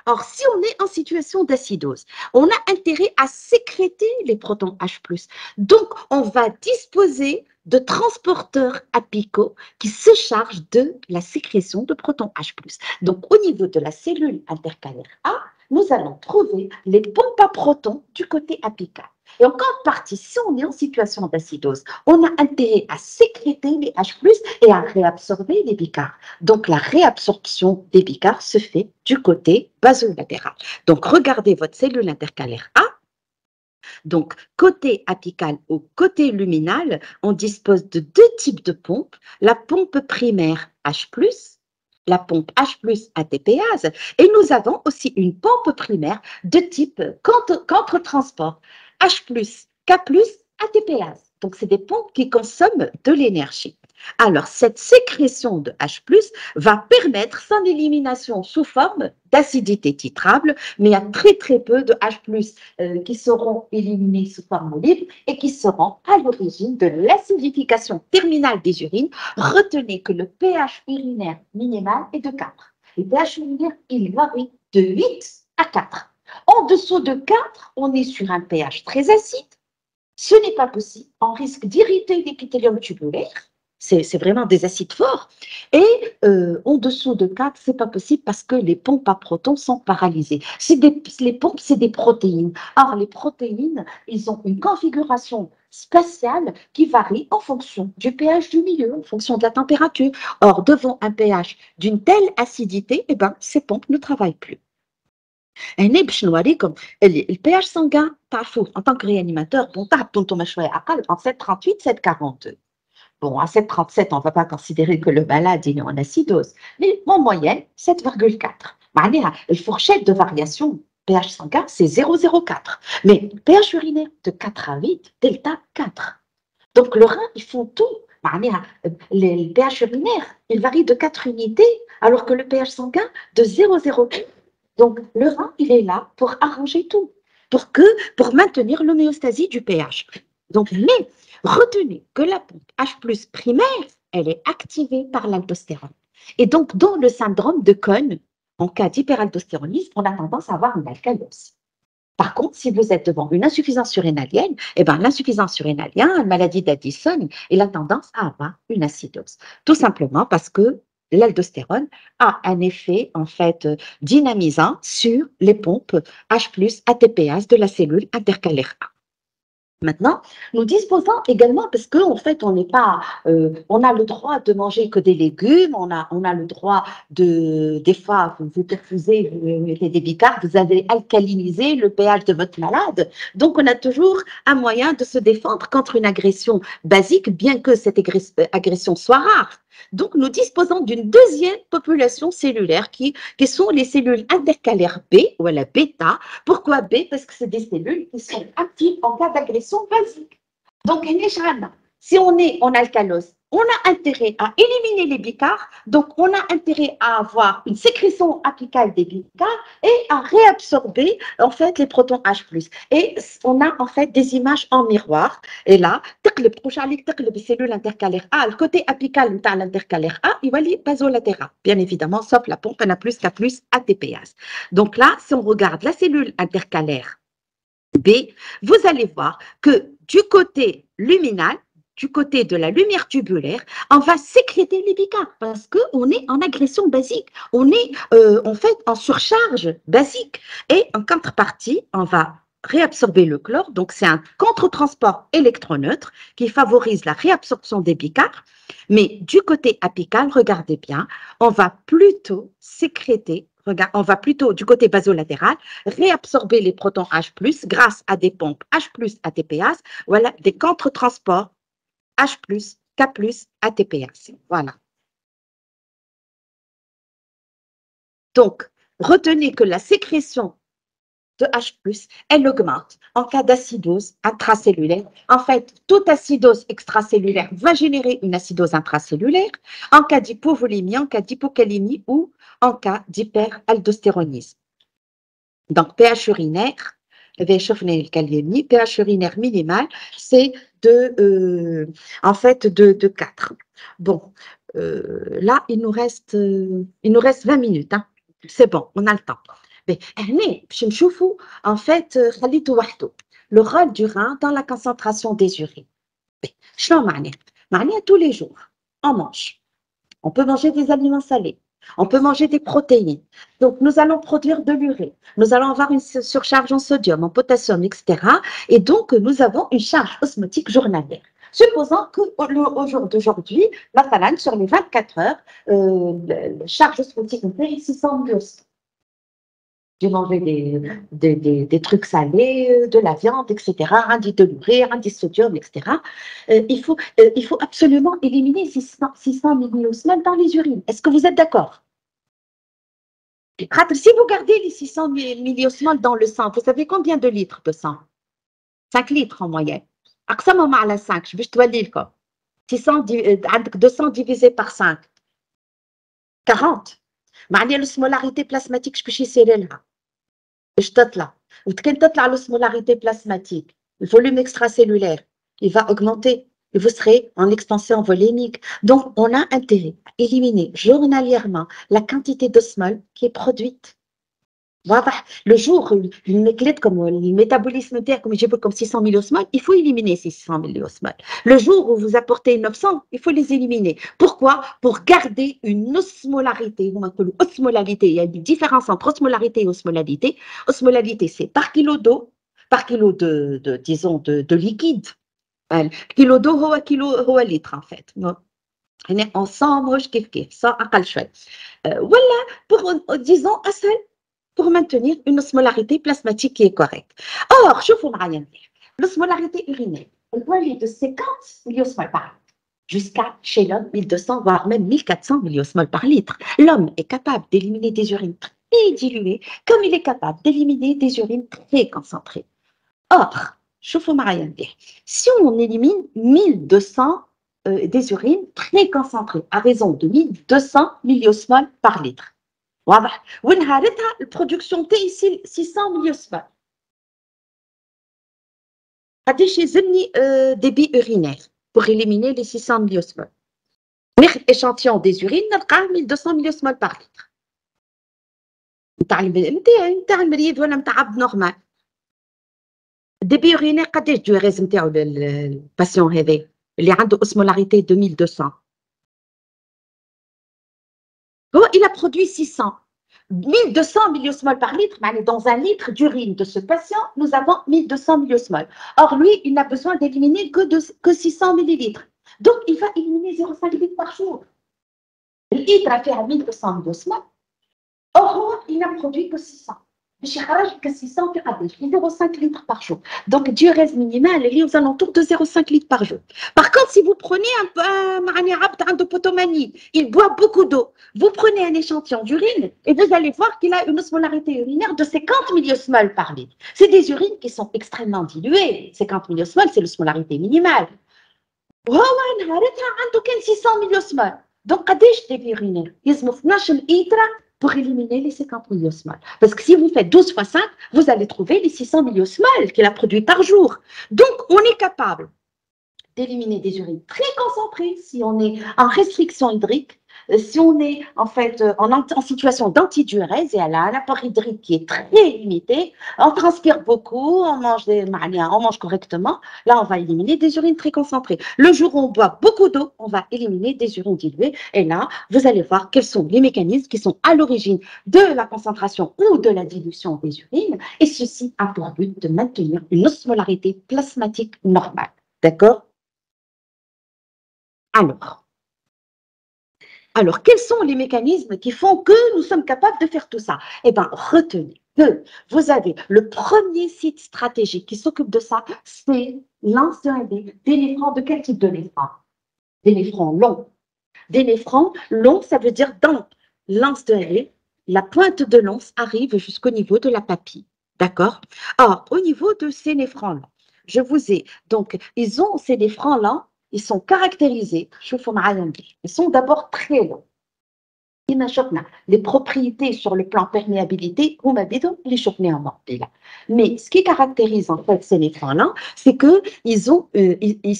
Or, si on est en situation d'acidose, on a intérêt à sécréter les protons H+. Donc, on va disposer de transporteurs apicaux qui se chargent de la sécrétion de protons H+. Donc, au niveau de la cellule intercalaire A, nous allons trouver les pompes à protons du côté apical. Et en contrepartie, si on est en situation d'acidose, on a intérêt à sécréter les H+, et à réabsorber les bicars. Donc, la réabsorption des bicars se fait du côté basolatéral. Donc, regardez votre cellule intercalaire A. Donc, côté apical ou côté luminal, on dispose de deux types de pompes. La pompe primaire H+, la pompe H+ ATPase, et nous avons aussi une pompe primaire de type contre-transport H+, K+, ATPase. Donc, c'est des pompes qui consomment de l'énergie. Alors, cette sécrétion de H+, va permettre son élimination sous forme d'acidité titrable, mais il y a très très peu de H+, qui seront éliminés sous forme libre et qui seront à l'origine de l'acidification terminale des urines. Retenez que le pH urinaire minimal est de 4. Le pH urinaire, il varie de 8 à 4. En dessous de 4, on est sur un pH très acide. Ce n'est pas possible. On risque d'irriter l'épithélium tubulaire. C'est vraiment des acides forts. Et en dessous de 4, ce n'est pas possible parce que les pompes à protons sont paralysées. Les pompes, c'est des protéines. Or, les protéines, ils ont une configuration spatiale qui varie en fonction du pH du milieu, en fonction de la température. Or, devant un pH d'une telle acidité, eh ben, ces pompes ne travaillent plus. هنا باش نوريكم le pH sanguin تعرفوه en tant que réanimateur bon تعبتوا انتم شويه اقل en 7,38 7,42. Bon, à 7,37, on ne va pas considérer que le malade est en acidose, mais en moyenne, 7,4. معناها الfourchette de variation pH sanguin, c'est 0,04. Mais pH urinaire de 4 à 8, delta 4. Donc, le rein, ils font tout. Le pH urinaire, il varie de 4 unités, alors que le pH sanguin, de 0,08. Donc, le rein, il est là pour arranger tout, pour maintenir l'homéostasie du pH. Donc, mais retenez que la pompe H+ primaire, elle est activée par l'aldostérone. Et donc, dans le syndrome de Cohn, en cas d'hyperaldostéronisme, on a tendance à avoir une alcalose. Par contre, si vous êtes devant une insuffisance surrénalienne, eh ben, l'insuffisance surrénalienne, la maladie d'Addison, elle a tendance à avoir une acidose. Tout simplement parce que l'aldostérone a un effet en fait dynamisant sur les pompes H+ ATPase de la cellule intercalaire A. Maintenant, nous disposons également, parce qu'en fait, on n'est pas, on a le droit de manger que des légumes, on a le droit des fois, vous perfusez, vous mettez des bicards, vous avez alcalinisé le pH de votre malade. Donc, on a toujours un moyen de se défendre contre une agression basique, bien que cette agression soit rare. Donc, nous disposons d'une deuxième population cellulaire qui sont les cellules intercalaires B, ou la bêta. Pourquoi B? Parce que c'est des cellules qui sont actives en cas d'agression basique. Donc, si on est en alcalose, on a intérêt à éliminer les bicards, donc on a intérêt à avoir une sécrétion apicale des bicards et à réabsorber en fait les protons H+. Et on a en fait des images en miroir. Et là, les cellules intercalaires A, le côté apical de l'intercalaire A, il va les basolatéral, bien évidemment, sauf la pompe NA+, K+, ATPase. Donc là, si on regarde la cellule intercalaire B, vous allez voir que du côté luminal, du côté de la lumière tubulaire, on va sécréter les bicards parce qu'on est en agression basique, on est en fait en surcharge basique. Et en contrepartie, on va réabsorber le chlore, donc c'est un contre-transport électroneutre qui favorise la réabsorption des bicards. Mais du côté apical, regardez bien, on va plutôt sécréter, on va plutôt du côté basolatéral réabsorber les protons H+, grâce à des pompes H+ ATPase, voilà, des contre-transports H+, K+, ATPase. Voilà. Donc, retenez que la sécrétion de H+, elle augmente en cas d'acidose intracellulaire. En fait, toute acidose extracellulaire va générer une acidose intracellulaire en cas d'hypovolémie, en cas d'hypocalémie ou en cas d'hyperaldostéronisme. Donc, pH urinaire, pH urinaire minimal, c'est en fait de 4. Bon, là, il nous reste 20 minutes. Hein. C'est bon, on a le temps. Mais en fait, le rôle du rein dans la concentration des urines. Tous les jours, on mange. On peut manger des aliments salés. On peut manger des protéines. Donc, nous allons produire de l'urée. Nous allons avoir une surcharge en sodium, en potassium, etc. Et donc, nous avons une charge osmotique journalière. Supposons qu'au jour d'aujourd'hui, sur les 24 heures, la charge osmotique est 600 milliosmoles. J'ai mangé des trucs salés, de la viande, etc., un dit de l'urée, un dit sodium, etc. Il faut absolument éliminer 600 milliosmoles dans les urines. Est-ce que vous êtes d'accord? Si vous gardez les 600 milliosmoles dans le sang, vous savez combien de litres de sang? 5 litres en moyenne. أقسمهم على 5, je vais te dire quoi. 200 divisé par 5. 40. معناها l'osmolarité plasmatique باش يصير لها باش تطلع وكان تطلع l'osmolarité plasmatique le volume extracellulaire il va augmenter et vous serez en expansion volémique. Donc on a intérêt à éliminer journalièrement la quantité d'osmol qui est produite. Le jour où le métabolisme terre comme 600 milliosmoles, il faut éliminer ces 600 milliosmoles. Le jour où vous apportez 900, il faut les éliminer. Pourquoi? Pour garder une osmolarité. Osmolarité, il y a une différence entre osmolarité et osmolalité. Osmolalité, c'est par kilo d'eau, par kilo disons, de liquide. Kilo d'eau, kilo litre en fait. On est ensemble, ça أقل شوي. Voilà, pour, disons, pour maintenir une osmolarité plasmatique qui est correcte. Or, je vous معايا l'osmolarité urinaire, elle peut aller de 50 milliosmoles par litre jusqu'à, chez l'homme, 1200, voire même 1400 milliosmoles par litre. L'homme est capable d'éliminer des urines très diluées, comme il est capable d'éliminer des urines très concentrées. Or, شوفوا معايا مليح. Si on élimine 1200 des urines très concentrées à raison de 1200 milliosmoles par litre. واضح؟ ونهارتها البرودكسيون تاعي 600 مليوسمول. قداش يلزمني ديبي urinaire pour éliminer les 600 مليوسمول؟ ناخذ échantillon des urines نلقاه 1200 مليوسمول par litre. نتاع المريض ولا نتاع عبد نورمال. الديبي urinaire قداش ديوريز نتاعو الباسيون هذا اللي عنده osmolarité de 1200. Il a produit 600. 1200 milliosmoles par litre, mais dans un litre d'urine de ce patient, nous avons 1200 milliosmoles. Or, lui, il n'a besoin d'éliminer que 600 millilitres. Donc, il va éliminer 0,5 litres par jour. Le litre a fait à 1200 milliosmoles. Or, il n'a produit que 600. باش يخرج ك 600 في قداش؟ في 0,5 litres par jour. Donc, diurèse minimale est aux alentours de 0,5 litres par jour. Par contre, si vous prenez un potomanie, il boit beaucoup d'eau. Vous prenez un échantillon d'urine et vous allez voir qu'il a une osmolarité urinaire de 50 milliosmoles par litre. C'est des urines qui sont extrêmement diluées. 50 milliosmoles, c'est l'osmolarité minimale. وهو نهارتها عنده كان 600 milliosmoles. Donc, قداش ديبي urinaire؟ يلزمو 12 litres pour éliminer les 50 milliosmoles. Parce que si vous faites 12 fois 5, vous allez trouver les 600 milliosmoles qu'il a produits par jour. Donc, on est capable d'éliminer des urines très concentrées si on est en restriction hydrique, si on est en fait en situation d'antidiurèse et à l'apport hydrique qui est très limité, on transpire beaucoup, on mange correctement, là on va éliminer des urines très concentrées. Le jour où on boit beaucoup d'eau, on va éliminer des urines diluées et là vous allez voir quels sont les mécanismes qui sont à l'origine de la concentration ou de la dilution des urines et ceci a pour but de maintenir une osmolarité plasmatique normale. D'accord? Alors, quels sont les mécanismes qui font que nous sommes capables de faire tout ça? Eh bien, retenez que vous avez le premier site stratégique qui s'occupe de ça, c'est l'anse de des néphrons. De quel type de néphrons? Des néphrons longs. Des néphrons longs, ça veut dire dans l'anse de la pointe de l'anse arrive jusqu'au niveau de la papille. D'accord? Or, au niveau de ces néphrons-là, je vous ai, donc, ils ont ces néphrons-là, ils sont caractérisés, ils sont d'abord très longs. Les propriétés sur le plan perméabilité, mais ce qui caractérise en fait ces néphrons-là, c'est qu'ils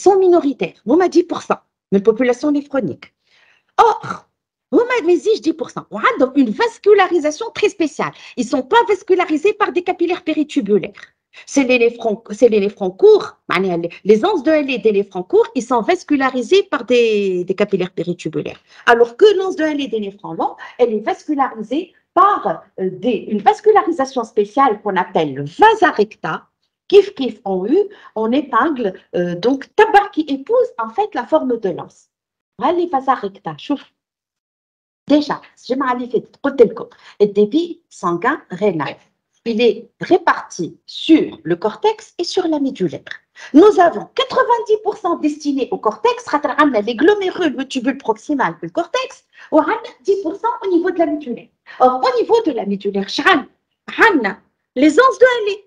sont minoritaires. On m'a 10% de la population néphronique. Or, mais je 10%, on a donc une vascularisation très spéciale. Ils ne sont pas vascularisés par des capillaires péritubulaires. C'est les néphrons courts, les anses de Halley des néphrons courts, ils sont vascularisés par des capillaires péritubulaires. Alors que l'anse de Halley des néphrons longs, elle est vascularisée par une vascularisation spéciale qu'on appelle le vasa recta, kif on épingle donc tabac qui épouse en fait la forme de l'anse. Les vasa recta, chouf. Déjà, j'ai le débit sanguin rénal. Il est réparti sur le cortex et sur la médulaire. Nous avons 90% destinés au cortex, les glomérules, le tubule proximal du cortex, ou 10% au niveau de la médulaire. Or, au niveau de la médulaire, les anses de Halley,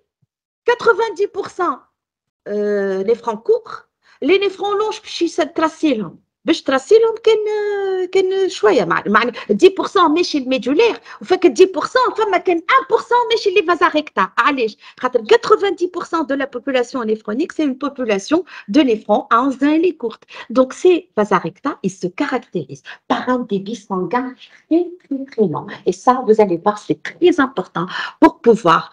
90% néphrons courts, les néphrons longs, je suis tracés. باش تراسيلهم كان شويه معنى 10% ماشي الميدولير وفك 10% فما كان 1% ماشي لي فازا ريكتا. علاش؟ خاطر 90% de la population néphronique c'est une population de néphrons à anse de Halley courte. Donc ces vasa recta ils se caractérisent par un débit sanguin très lent. Et ça vous allez voir c'est très important pour pouvoir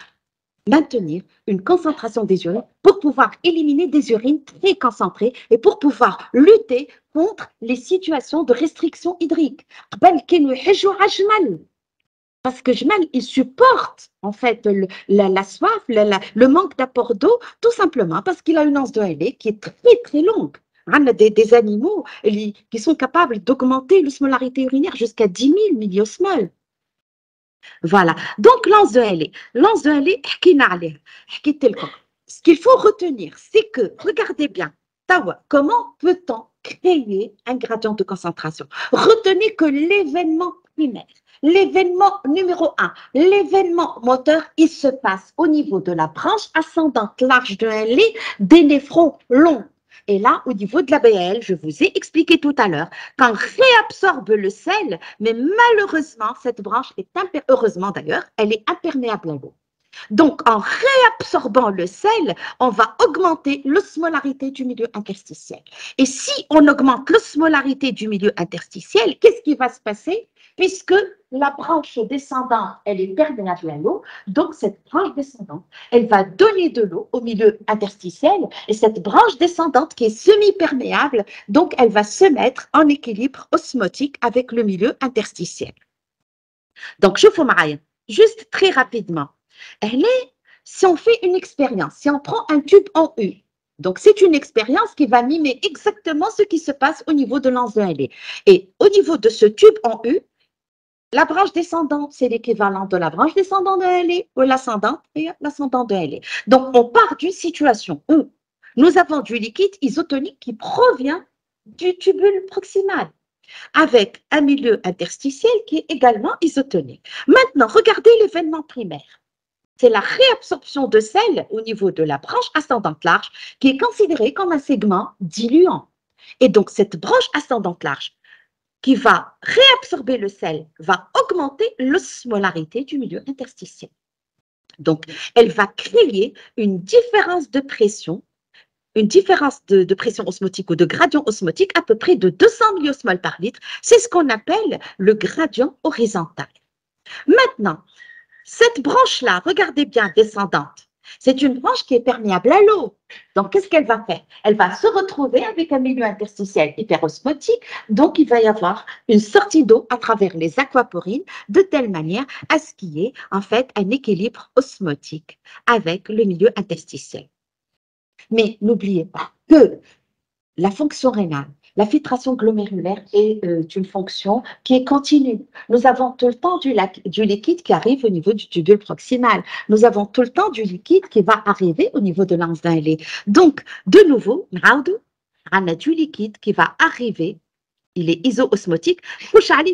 maintenir une concentration des urines, pour pouvoir éliminer des urines très concentrées et pour pouvoir lutter contre les situations de restriction hydrique. Parce que il supporte en fait la soif, le manque d'apport d'eau, tout simplement parce qu'il a une anse de Halley qui est très longue. On a des animaux qui sont capables d'augmenter l'osmolarité urinaire jusqu'à 10 000 milliosmoles. Voilà, donc l'anse de Halley, ce qu'il faut retenir, c'est que, regardez bien, comment peut-on créer un gradient de concentration. Retenez que l'événement primaire, l'événement numéro 1, l'événement moteur, il se passe au niveau de la branche ascendante large de LI des néphrons longs. Et là, au niveau de la BAL, je vous ai expliqué tout à l'heure qu'on réabsorbe le sel, mais malheureusement, cette branche est heureusement d'ailleurs, elle est imperméable à l'eau. Donc, en réabsorbant le sel, on va augmenter l'osmolarité du milieu interstitiel. Et si on augmente l'osmolarité du milieu interstitiel, qu'est-ce qui va se passer? Puisque la branche descendante, elle est perméable à l'eau, donc cette branche descendante, elle va donner de l'eau au milieu interstitiel, et cette branche descendante qui est semi-perméable, donc elle va se mettre en équilibre osmotique avec le milieu interstitiel. Donc, je vous معايا, juste très rapidement. Si on fait une expérience, si on prend un tube en U, donc c'est une expérience qui va mimer exactement ce qui se passe au niveau de l'anse de LA. Et au niveau de ce tube en U, la branche descendante, c'est l'équivalent de la branche descendante de LA ou l'ascendante et l'ascendant de LA. Donc, on part d'une situation où nous avons du liquide isotonique qui provient du tubule proximal, avec un milieu interstitiel qui est également isotonique. Maintenant, regardez l'événement primaire. C'est la réabsorption de sel au niveau de la branche ascendante large qui est considérée comme un segment diluant. Et donc, cette branche ascendante large qui va réabsorber le sel va augmenter l'osmolarité du milieu interstitiel. Donc, elle va créer une différence de pression, de pression osmotique ou de gradient osmotique à peu près de 200 milliosmoles par litre. C'est ce qu'on appelle le gradient horizontal. Maintenant, cette branche-là, regardez bien, descendante, c'est une branche qui est perméable à l'eau. Donc, qu'est-ce qu'elle va faire? Elle va se retrouver avec un milieu interstitiel hyperosmotique. Donc, il va y avoir une sortie d'eau à travers les aquaporines de telle manière à ce qu'il y ait en fait un équilibre osmotique avec le milieu interstitiel. Mais n'oubliez pas que la fonction rénale, la filtration glomérulaire est une fonction qui est continue. Nous avons tout le temps du liquide qui arrive au niveau du tubule proximal. Nous avons tout le temps du liquide qui va arriver au niveau de l'anse d'un lait. Donc, de nouveau, on a du liquide qui va arriver. Il est iso-osmotique,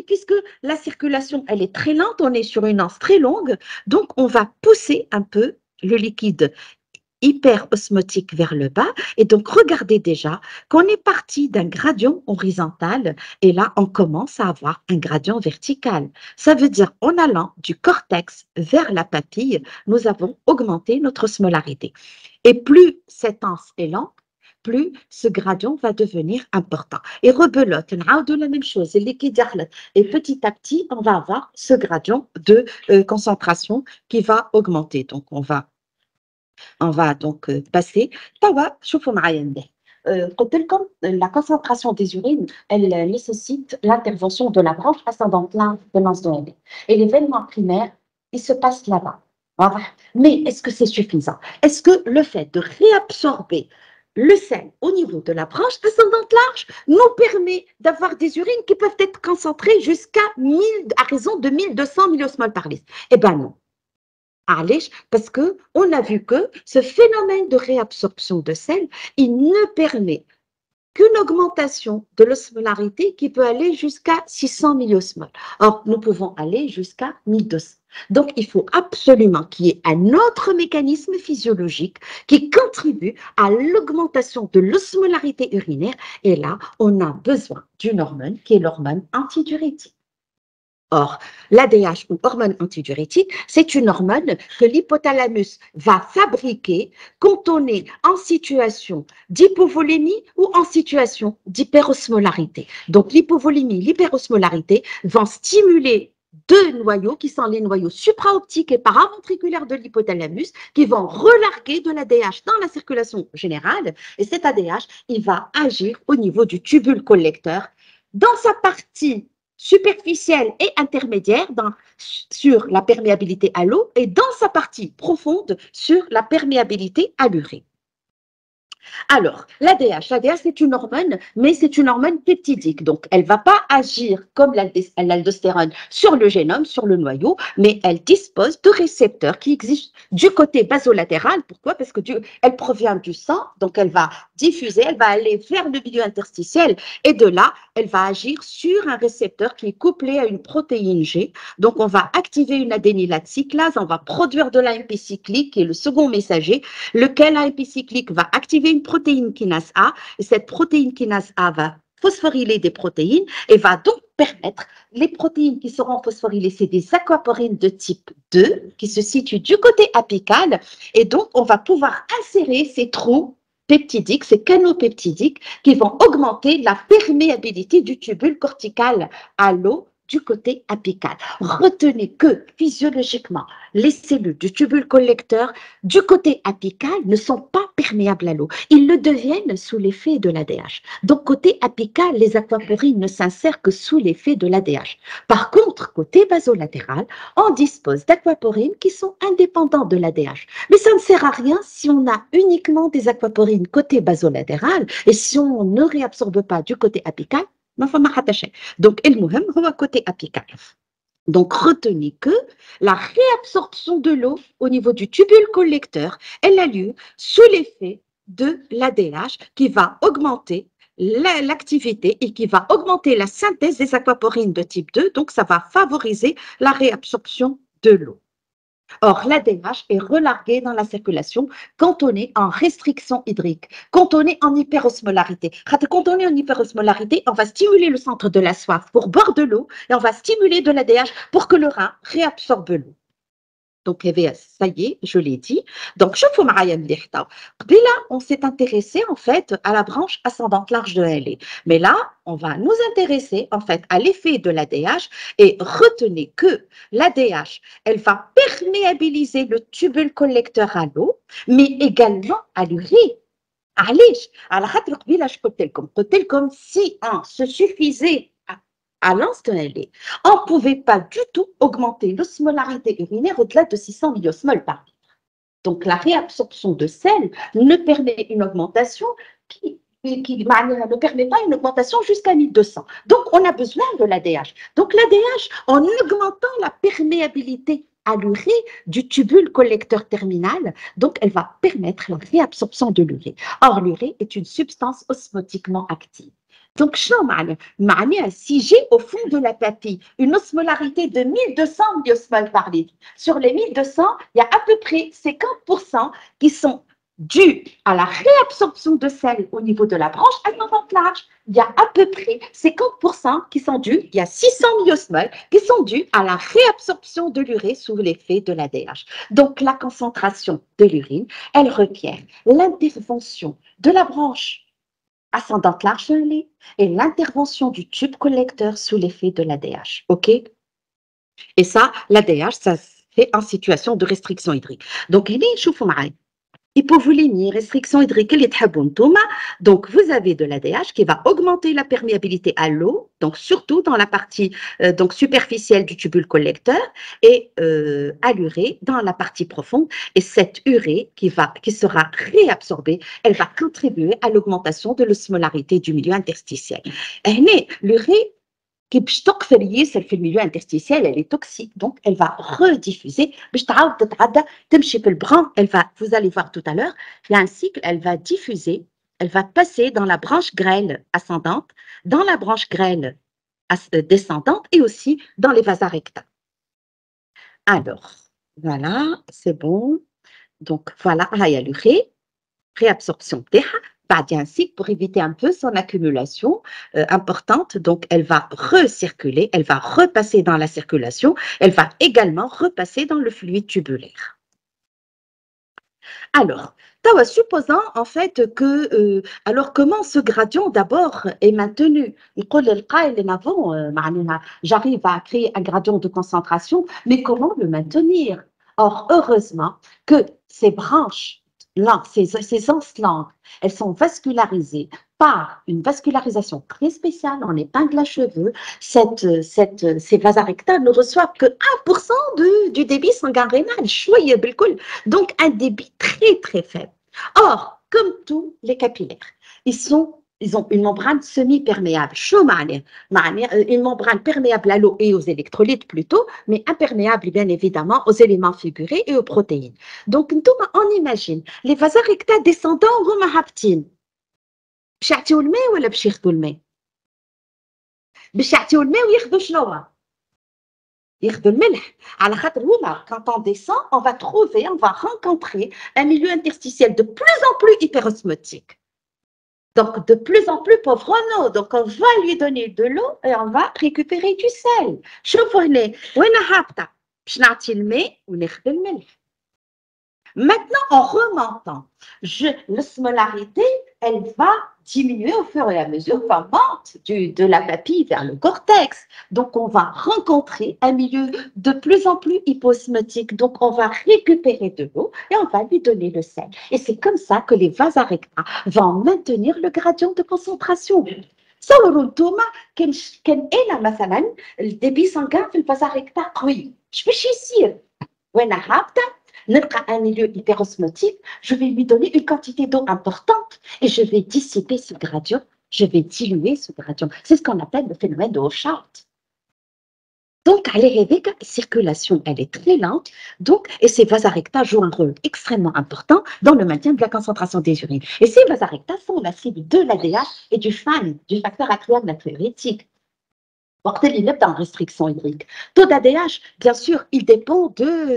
puisque la circulation, elle est très lente, on est sur une anse très longue, donc on va pousser un peu le liquide hyperosmotique vers le bas. Et donc, regardez déjà qu'on est parti d'un gradient horizontal et là, on commence à avoir un gradient vertical. Ça veut dire en allant du cortex vers la papille, nous avons augmenté notre osmolarité. Et plus cette anse est lente, plus ce gradient va devenir important. Et rebelote, de la même chose, et petit à petit, on va avoir ce gradient de concentration qui va augmenter. Donc, on va donc passer. La concentration des urines, elle nécessite l'intervention de la branche ascendante de l'anse de LA. Et l'événement primaire, il se passe là-bas. Mais est-ce que c'est suffisant? Est-ce que le fait de réabsorber le sel au niveau de la branche ascendante large nous permet d'avoir des urines qui peuvent être concentrées jusqu'à 1000, à raison de 1200 milliosmoles par litre? Eh bien non. Parce qu'on a vu que ce phénomène de réabsorption de sel, il ne permet qu'une augmentation de l'osmolarité qui peut aller jusqu'à 600 milliosmoles. Or, nous pouvons aller jusqu'à 1200. Donc, il faut absolument qu'il y ait un autre mécanisme physiologique qui contribue à l'augmentation de l'osmolarité urinaire. Et là, on a besoin d'une hormone qui est l'hormone antidiurétique. Or, l'ADH ou hormone antidiurétique, c'est une hormone que l'hypothalamus va fabriquer quand on est en situation d'hypovolémie ou en situation d'hyperosmolarité. Donc, l'hypovolémie, l'hyperosmolarité vont stimuler deux noyaux qui sont les noyaux supraoptiques et paraventriculaires de l'hypothalamus qui vont relarguer de l'ADH dans la circulation générale. Et cet ADH, il va agir au niveau du tubule collecteur dans sa partie superficielle et intermédiaire sur la perméabilité à l'eau et dans sa partie profonde sur la perméabilité à l'urée. Alors, l'ADH, c'est une hormone, mais c'est une hormone peptidique. Donc, elle ne va pas agir comme l'aldostérone sur le génome, sur le noyau, mais elle dispose de récepteurs qui existent du côté basolatéral. Pourquoi? Parce que elle provient du sang, donc elle va diffuser, elle va aller vers le milieu interstitiel et de là, elle va agir sur un récepteur qui est couplé à une protéine G. Donc, on va activer une adénylate cyclase, on va produire de l'AMP cyclique, qui est le second messager, lequel AMP cyclique va activer une protéine kinase A, et cette protéine kinase A va phosphoryler des protéines et va donc permettre, les protéines qui seront phosphorylées, c'est des aquaporines de type 2 qui se situent du côté apical, et donc on va pouvoir insérer ces trous peptidiques, ces canaux peptidiques qui vont augmenter la perméabilité du tubule cortical à l'eau du côté apical. Retenez que physiologiquement, les cellules du tubule collecteur du côté apical ne sont pas perméables à l'eau. Ils le deviennent sous l'effet de l'ADH. Donc, côté apical, les aquaporines ne s'insèrent que sous l'effet de l'ADH. Par contre, côté basolatéral, on dispose d'aquaporines qui sont indépendantes de l'ADH. Mais ça ne sert à rien si on a uniquement des aquaporines côté basolatéral et si on ne réabsorbe pas du côté apical. Donc, المهم هو côté apical. Donc, retenez que la réabsorption de l'eau au niveau du tubule collecteur, elle a lieu sous l'effet de l'ADH qui va augmenter l'activité et qui va augmenter la synthèse des aquaporines de type 2. Donc, ça va favoriser la réabsorption de l'eau. Or, l'ADH est relargué dans la circulation quand on est en restriction hydrique, quand on est en hyperosmolarité. Quand on est en hyperosmolarité, on va stimuler le centre de la soif pour boire de l'eau et on va stimuler de l'ADH pour que le rein réabsorbe l'eau. Donc, ça y est, je l'ai dit. Donc, je vous là, on s'est intéressé en fait à la branche ascendante large de LA. Mais là, on va nous intéresser en fait à l'effet de l'ADH et retenez que l'ADH, elle va perméabiliser le tubule collecteur à l'eau, mais également à l'urine. علاش على خاطر قبيله قلت لكم si on se suffisait à l'instant L, on ne pouvait pas du tout augmenter l'osmolarité urinaire au-delà de 600 milliosmoles par litre. Donc, la réabsorption de sel ne permet une augmentation qui ne permet pas une augmentation jusqu'à 1200. Donc, on a besoin de l'ADH. Donc, l'ADH, en augmentant la perméabilité à l'urée du tubule collecteur terminal, donc elle va permettre la réabsorption de l'urée. Or, l'urée est une substance osmotiquement active. Donc, si j'ai au fond de la papille une osmolarité de 1200 milliosmoles par litre, sur les 1200, il y a à peu près 50% qui sont dus à la réabsorption de sel au niveau de la branche ascendante large. Il y a à peu près 50% qui sont dus, il y a 600 milliosmoles qui sont dus à la réabsorption de l'urée sous l'effet de l'ADH. Donc, la concentration de l'urine, elle requiert l'intervention de la branche ascendante large et l'intervention du tube collecteur sous l'effet de l'ADH. OK? Et ça, l'ADH, ça se fait en situation de restriction hydrique. Donc, hypovolémie, restriction hydrique, donc vous avez de l'ADH qui va augmenter la perméabilité à l'eau, donc surtout dans la partie donc superficielle du tubule collecteur et à l'urée dans la partie profonde. Et cette urée qui sera réabsorbée, elle va contribuer à l'augmentation de l'osmolarité du milieu interstitiel. Et l'urée qui بتقفل ياسر في الميليو interstitiel, elle est toxique, donc elle va rediffuser, vous allez voir tout à l'heure, il y a un cycle, elle va diffuser, elle va passer dans la branche grêle ascendante, dans la branche grêle descendante et aussi dans les vasa recta. Alors, voilà, c'est bon. Donc, voilà, il y a l'urée, réabsorption ainsi pour éviter un peu son accumulation importante. Donc, elle va recirculer, elle va repasser dans la circulation, elle va également repasser dans le fluide tubulaire. Alors, supposant en fait que, alors comment ce gradient d'abord est maintenu? J'arrive à créer un gradient de concentration, mais comment le maintenir? Or, heureusement que ces branches, là, ces anses-langues, elles sont vascularisées par une vascularisation très spéciale en épingle à cheveux. Ces vasa recta ne reçoivent que 1% du débit sanguin rénal, donc un débit très très faible. Or, comme tous les capillaires. Ils ont une membrane semi-perméable. Une membrane perméable à l'eau et aux électrolytes plutôt, mais imperméable bien évidemment aux éléments figurés et aux protéines. Donc, on imagine les vases recta descendants huma haptin. باش يعطيو الماء ولا باش ياخذوا الماء؟ باش يعطيو الماء وياخذوا شنو؟ ياخذوا الملح. على خاطر هما quand on descend, on va rencontrer un milieu interstitiel de plus en plus hyperosmotique. Donc, de plus en plus pauvre en eau. Donc, on va lui donner de l'eau et on va récupérer du sel. شوفوا هنا وين هابطة باش نعطي الماء وناخذ الملح. Maintenant, en remontant, l'osmolarité, elle va diminuer au fur et à mesure qu'on monte de la papille vers le cortex. Donc, on va rencontrer un milieu de plus en plus hyposmotique. Donc, on va récupérer de l'eau et on va lui donner le sel. Et c'est comme ça que les vases recta vont maintenir le gradient de concentration. صوروا انتوما كان انا مثلا الديبي سانغان في الفازا ريكتا قوي اش باش يصير وانا هابطه نلقى un milieu hyperosmotique, je vais lui donner une quantité d'eau importante et je vais dissiper ce gradient, je vais diluer ce gradient. C'est ce qu'on appelle le phénomène de Haushart. Donc, la circulation, elle est très lente, donc, et ces vases recta jouent un rôle extrêmement important dans le maintien de la concentration des urines. Et ces vases recta sont la cible de l'ADH et du FAN, du facteur activateur natriurétique. وقت اللي نبدا en restriction hydrique. Taux d'ADH, bien sûr, il dépend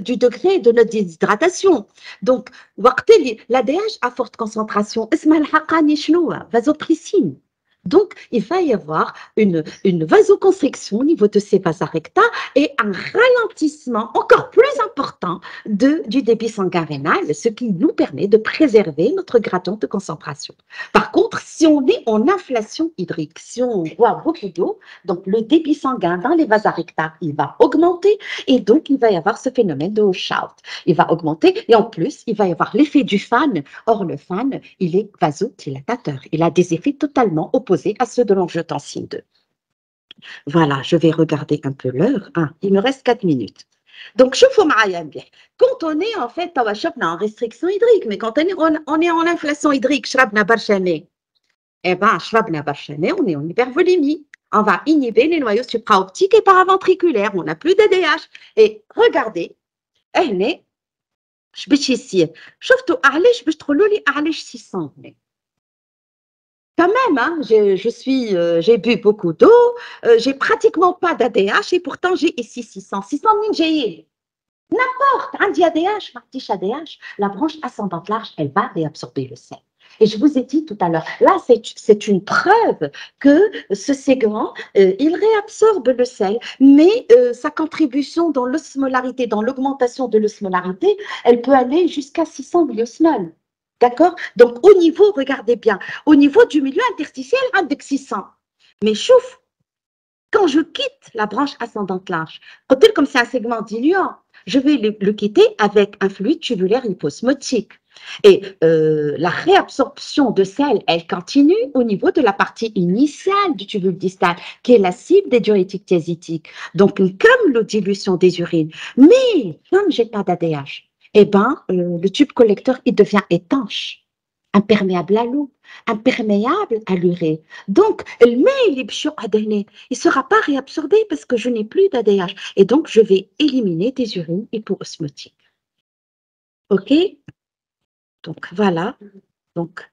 du degré de notre déshydratation. Donc, وقت اللي l'ADH à forte concentration, اسمها الحقاني شنو؟ vasopressine. Donc, il va y avoir une vasoconstriction au niveau de ces vases recta et un ralentissement encore plus important du débit sanguin rénal, ce qui nous permet de préserver notre gradient de concentration. Par contre, si on est en inflation hydrique, si on boit beaucoup d'eau, donc le débit sanguin dans les vases recta, il va augmenter et donc il va y avoir ce phénomène de Haushart. Il va augmenter et en plus, il va y avoir l'effet du fan. Or, le fan, il est vasodilatateur. Il a des effets totalement opposés à ceux de l'angiotensine 2. Voilà, je vais regarder un peu l'heure. Il me reste 4 minutes. Donc, شوفوا معايا مليح. Quand on est en fait, en restriction hydrique, mais quand on est en inflation hydrique, شربنا برشا ماء. Eh bien, شربنا برشا ماء, on est en hypervolémie. On va inhiber les noyaux supraoptiques et paraventriculaires. On n'a plus d'ADH. Et regardez, هنا اش باش يصير؟ شفتوا علاش باش تقولوا لي علاش 600 ماء؟ Quand même, hein, j'ai bu beaucoup d'eau, j'ai pratiquement pas d'ADH et pourtant j'ai ici 600. 600 j'ai n'importe, un ADH, ADH, la branche ascendante large, elle va réabsorber le sel. Et je vous ai dit tout à l'heure, là, c'est une preuve que ce ségrant, il réabsorbe le sel, mais sa contribution dans l'osmolarité, dans l'augmentation de l'osmolarité, elle peut aller jusqu'à 600 milliosmoles. D'accord? Donc, au niveau, regardez bien, au niveau du milieu interstitiel, index 600. Mais chouf, quand je quitte la branche ascendante large, comme c'est un segment diluant, je vais le quitter avec un fluide tubulaire hyposmotique. Et la réabsorption de sel, elle continue au niveau de la partie initiale du tubule distal, qui est la cible des diurétiques thiazitiques. Donc, comme la dilution des urines. Mais, comme je n'ai pas d'ADH, eh bien, le tube collecteur, il devient étanche, imperméable à l'eau, imperméable à l'urée. Donc, le mail, il ne sera pas réabsorbé parce que je n'ai plus d'ADH. Et donc, je vais éliminer des urines hypoosmotiques. OK? Donc, voilà. Donc,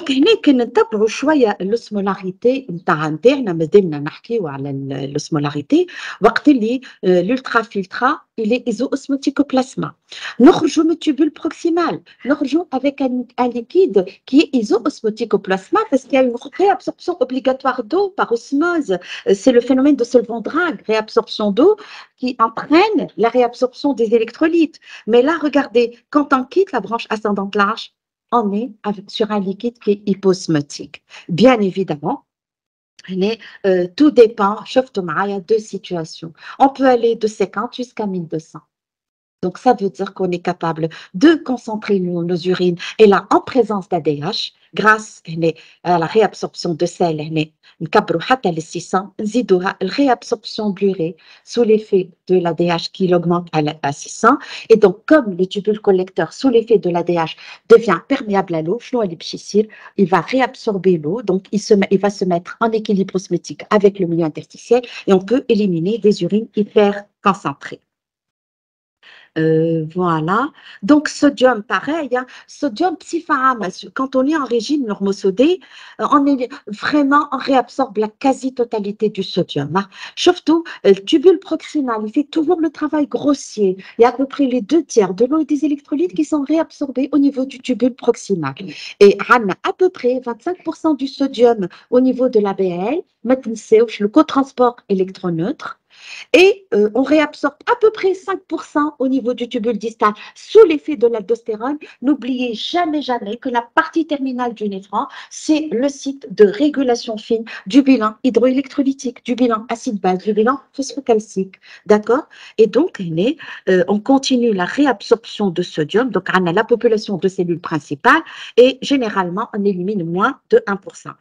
هنا كنتبعوا شويه l'osmolarité نتاع نتاعنا مازلنا نحكيو على l'osmolarité وقت اللي l'ultrafiltrat il est iso-osmoticoplasma. نخرجوا من tubule proximal, نخرجوا avec un liquide qui est iso-osmoticoplasma parce qu'il y a une réabsorption obligatoire d'eau par osmose. C'est le phénomène de solvant-drague, réabsorption d'eau qui entraîne la réabsorption des électrolytes. Mais là, regardez, quand on quitte la branche ascendante large, on est sur un liquide qui est hyposmotique. Bien évidemment, tout dépend, chauffe il y a deux situations. On peut aller de 50 jusqu'à 1200. Donc, ça veut dire qu'on est capable de concentrer nos urines, et là, en présence d'ADH, grâce à la réabsorption de sel, نكبروا حتى ل 600 نزيدوها réabsorption de l'urée sous l'effet de l'ADH qui l'augmente à 600. Et donc, comme le tubule collecteur, sous l'effet de l'ADH, devient perméable à l'eau, il va réabsorber l'eau, donc il va se mettre en équilibre osmotique avec le milieu interstitiel et on peut éliminer des urines hyper concentrées. Voilà. Donc, sodium, pareil, hein. Sodium psypharame, quand on est en régime normosodé, on réabsorbe la quasi-totalité du sodium, hein. Surtout, le tubule proximal, il fait toujours le travail grossier. Il y a à peu près les 2 tiers de l'eau et des électrolytes qui sont réabsorbés au niveau du tubule proximal. Et on a à peu près 25% du sodium au niveau de l'ABL, maintenant c'est le cotransport électroneutre. Et on réabsorbe à peu près 5% au niveau du tubule distal sous l'effet de l'aldostérone. N'oubliez jamais, jamais que la partie terminale du néphron, c'est le site de régulation fine du bilan hydroélectrolytique, du bilan acide-base, du bilan phosphocalcique. D'accord? Et donc, on continue la réabsorption de sodium. Donc, on a la population de cellules principales et généralement, on élimine moins de 1%.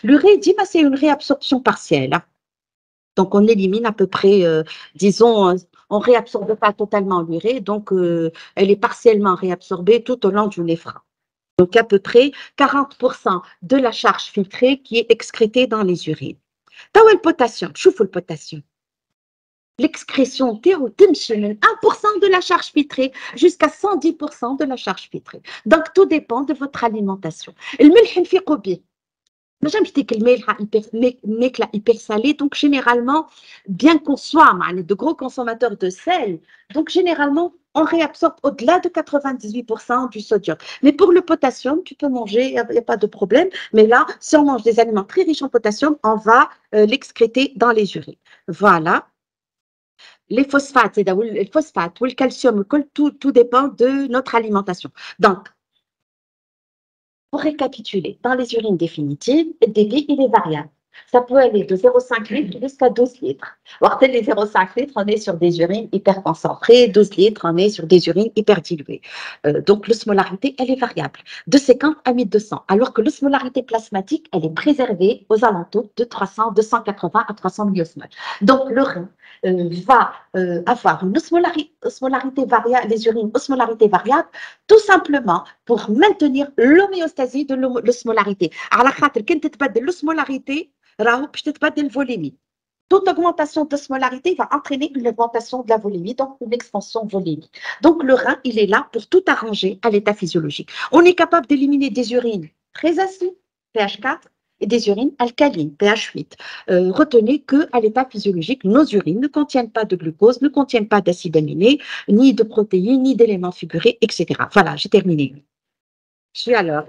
L'urée, c'est une réabsorption partielle. Donc, on élimine à peu près, disons, on ne réabsorbe pas totalement l'urée, donc elle est partiellement réabsorbée tout au long du néphron. Donc, à peu près 40% de la charge filtrée qui est excrétée dans les urines. Tawa le potassium, choufou le potassium. L'excrétion théo 1% de la charge filtrée jusqu'à 110% de la charge filtrée. Donc, tout dépend de votre alimentation. Le milh fi qobi. J'aime que le mécla hyper salé, donc généralement, bien qu'on soit de gros consommateurs de sel, donc généralement, on réabsorbe au-delà de 98% du sodium. Mais pour le potassium, tu peux manger, il n'y a pas de problème. Mais là, si on mange des aliments très riches en potassium, on va l'excréter dans les urines. Voilà. Les phosphates, le phosphate ou le calcium, tout dépend de notre alimentation. Donc, pour récapituler, dans les urines définitives, le débit, il est variable. Ça peut aller de 0,5 litres jusqu'à 12 litres. Alors, les 0,5 litres, on est sur des urines hyper concentrées, 12 litres, on est sur des urines hyper diluées. Donc, l'osmolarité, elle est variable, de 50 à 1200, alors que l'osmolarité plasmatique, elle est préservée aux alentours de 300, 280 à 300 milliosmoles. Donc, le rein va avoir une osmolarité variable, les urines osmolarité variable, tout simplement pour maintenir l'homéostasie de l'osmolarité. على خاطر كي تتبدل l'osmolarité راهو باش تتبدل الفوليمي. Toute augmentation d'osmolarité va entraîner une augmentation de la volémie, donc une expansion volémique. Donc le rein, il est là pour tout arranger à l'état physiologique. On est capable d'éliminer des urines très acides, pH 4, et des urines alcalines, pH 8. Retenez qu'à l'état physiologique, nos urines ne contiennent pas de glucose, ne contiennent pas d'acides aminés, ni de protéines, ni d'éléments figurés, etc. Voilà, j'ai terminé. Je suis à l'heure.